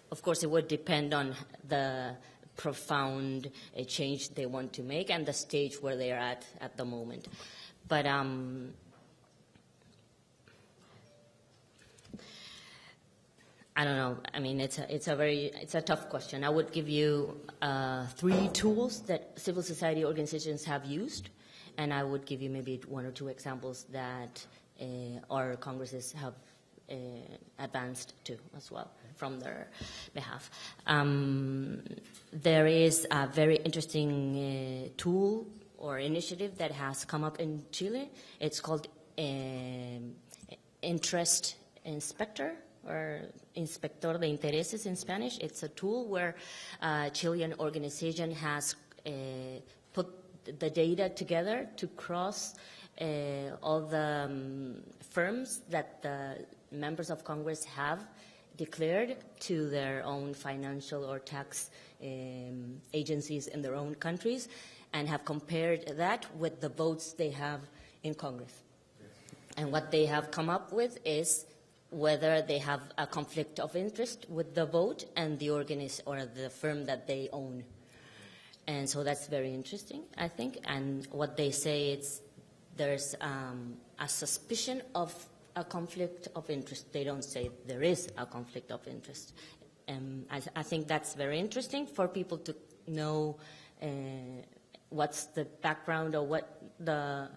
Of course, it would depend on the profound change they want to make and the stage where they are at the moment. But I don't know. I mean, it's a tough question. I would give you 3 tools that civil society organizations have used, and I would give you maybe 1 or 2 examples that our congresses have advanced to as well from their behalf. There is a very interesting tool or initiative that has come up in Chile. It's called Interest Inspector, or Inspector de Intereses in Spanish. It's a tool where a Chilean organization has put the data together to cross all the firms that the members of Congress have declared to their own financial or tax agencies in their own countries, and have compared that with the votes they have in Congress. And what they have come up with is whether they have a conflict of interest with the vote and the or the firm that they own. And so that's very interesting, I think. And what they say is there's a suspicion of a conflict of interest. They don't say there is a conflict of interest. I think that's very interesting for people to know what's the background or what the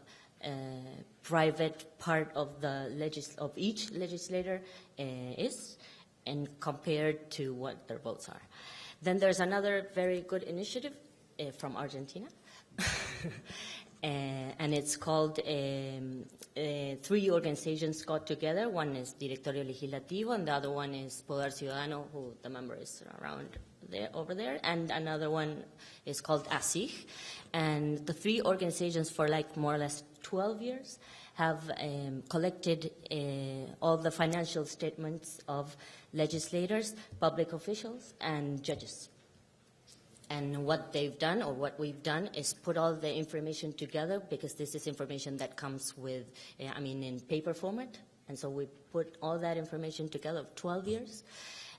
private part of of each legislator is, and compared to what their votes are. Then there's another very good initiative from Argentina, and it's called 3 organizations got together. One is Directorio Legislativo, and the other one is Poder Ciudadano, who the member is around there, over there, and another one is called ASIG. And the 3 organizations for like more or less 12 years have collected all the financial statements of legislators, public officials, and judges. And what they've done, or what we've done, is put all the information together, because this is information that comes with, in paper format. And so we put all that information together of 12 years.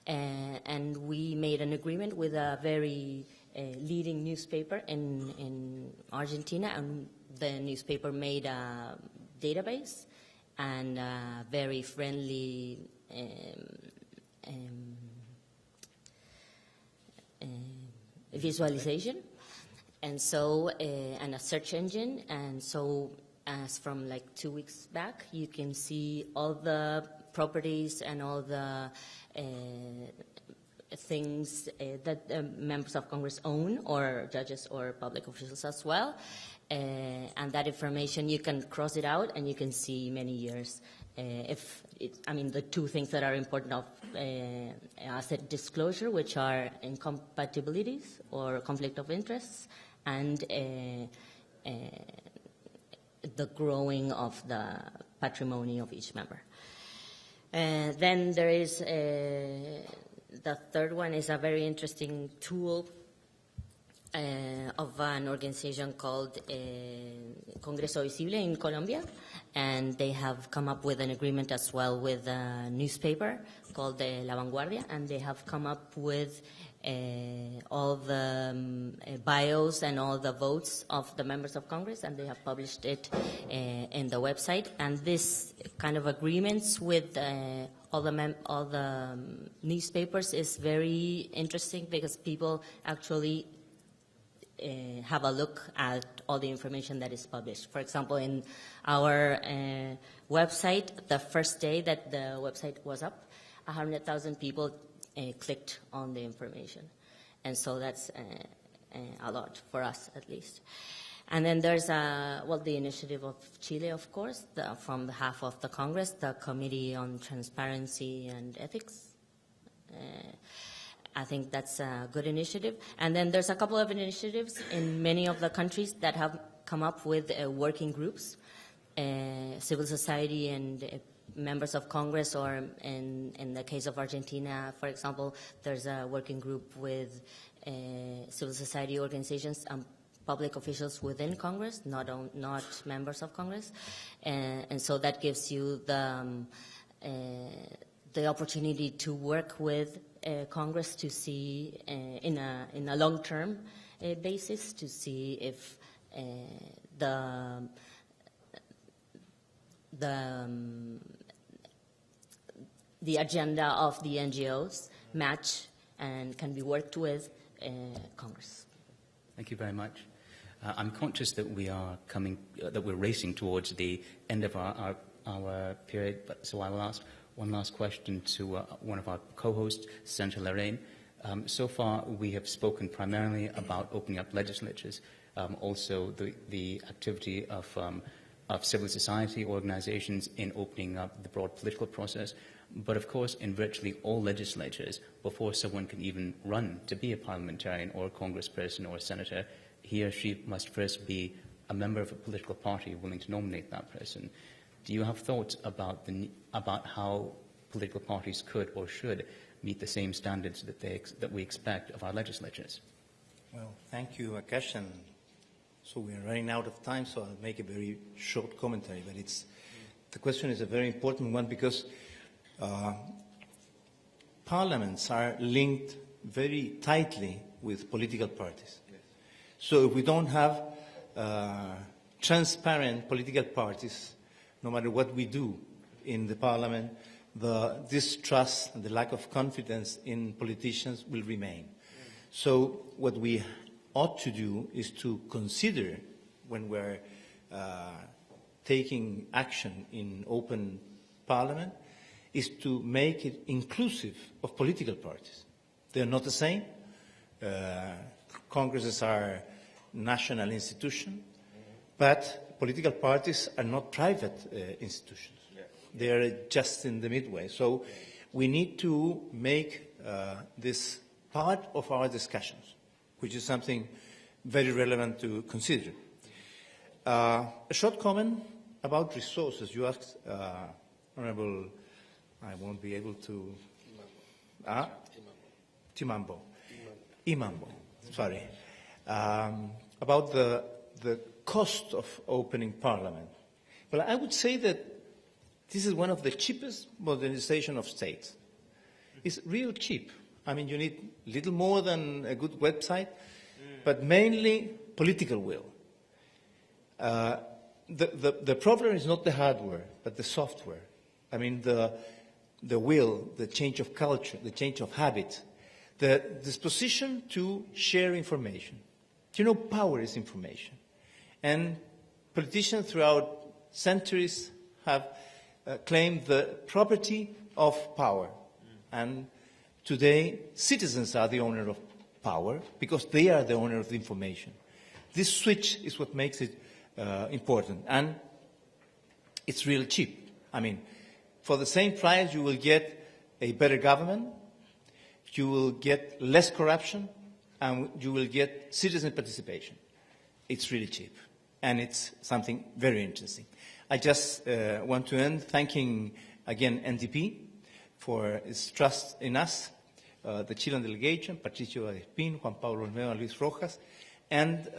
And we made an agreement with a very leading newspaper in Argentina, and the newspaper made a database and a very friendly visualization, and so and a search engine. And so as from like 2 weeks back, you can see all the properties and all the things that members of Congress own, or judges or public officials as well. And that information, you can cross it out and you can see many years. The two things that are important of asset disclosure, which are incompatibilities or conflict of interests, and the growing of the patrimony of each member. Then there is the third one is a very interesting tool of an organization called Congreso Visible in Colombia, and they have come up with an agreement as well with a newspaper called La Vanguardia, and they have come up with all the bios and all the votes of the members of Congress, and they have published it in the website. And this kind of agreements with all the newspapers is very interesting, because people actually have a look at all the information that is published. For example, in our website, the first day that the website was up, 100,000 people clicked on the information. And so that's a lot for us, at least. And then there's the initiative of Chile, of course, from the half of the Congress, the Committee on Transparency and Ethics. I think that's a good initiative. And then there's a couple of initiatives in many of the countries that have come up with working groups, civil society and members of Congress, or in the case of Argentina, for example, there's a working group with civil society organizations and public officials within Congress, not members of Congress. And so that gives you the opportunity to work with Congress to see in a long-term basis, to see if the agenda of the NGOs match and can be worked with Congress. Thank you very much. I'm conscious that we're racing towards the end of our period, so I will ask one last question to one of our co-hosts, Senator Lorraine. So far, we have spoken primarily about opening up legislatures, also the activity of civil society organizations in opening up the broad political process. But of course, in virtually all legislatures, before someone can even run to be a parliamentarian or a congressperson or a senator, he or she must first be a member of a political party willing to nominate that person. Do you have thoughts about how political parties could or should meet the same standards that we expect of our legislatures? Well, thank you, Akash. And so we are running out of time, so I'll make a very short commentary. But the question is a very important one, because parliaments are linked very tightly with political parties. Yes. So if we don't have transparent political parties, no matter what we do in the parliament, the distrust and the lack of confidence in politicians will remain. So what we ought to do is to consider, when we're taking action in open parliament, is to make it inclusive of political parties. They're not the same. Congresses are national institutions, but political parties are not private institutions. They are just in the midway. So we need to make this part of our discussions, which is something very relevant to consider. A short comment about resources. You asked, Honorable, I won't be able to... Imambo. sorry, about the cost of opening Parliament. Well, I would say that this is one of the cheapest modernization of states. It's real cheap. I mean, you need little more than a good website, but mainly political will. The problem is not the hardware, but the software. I mean, the will, the change of culture, the change of habit, the disposition to share information. You know, power is information. And politicians throughout centuries have claimed the property of power. And today, citizens are the owner of power because they are the owner of the information. This switch is what makes it important. And it's really cheap. I mean, for the same price, you will get a better government, you will get less corruption, and you will get citizen participation. It's really cheap. And it's something very interesting. I just want to end thanking again NDP for its trust in us, the Chilean delegation, Patricio Adespin, Juan Pablo Olmedo, and Luis Rojas, and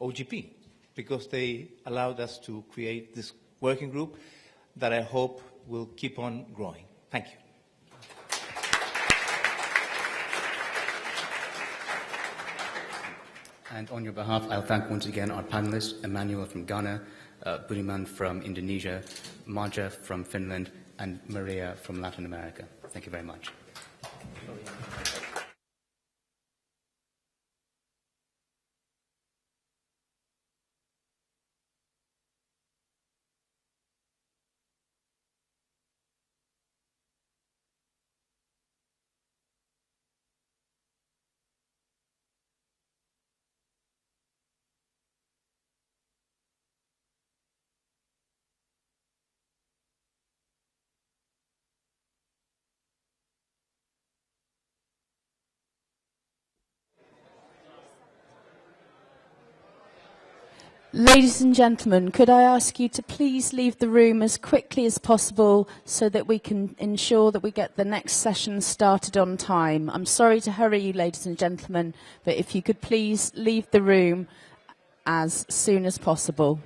OGP, because they allowed us to create this working group that I hope will keep on growing. Thank you. And on your behalf, I'll thank once again our panelists, Emmanuel from Ghana, Budiman from Indonesia, Maja from Finland, and Maria from Latin America. Thank you very much. Ladies and gentlemen, could I ask you to please leave the room as quickly as possible so that we can ensure that we get the next session started on time. I'm sorry to hurry you, ladies and gentlemen, but if you could please leave the room as soon as possible.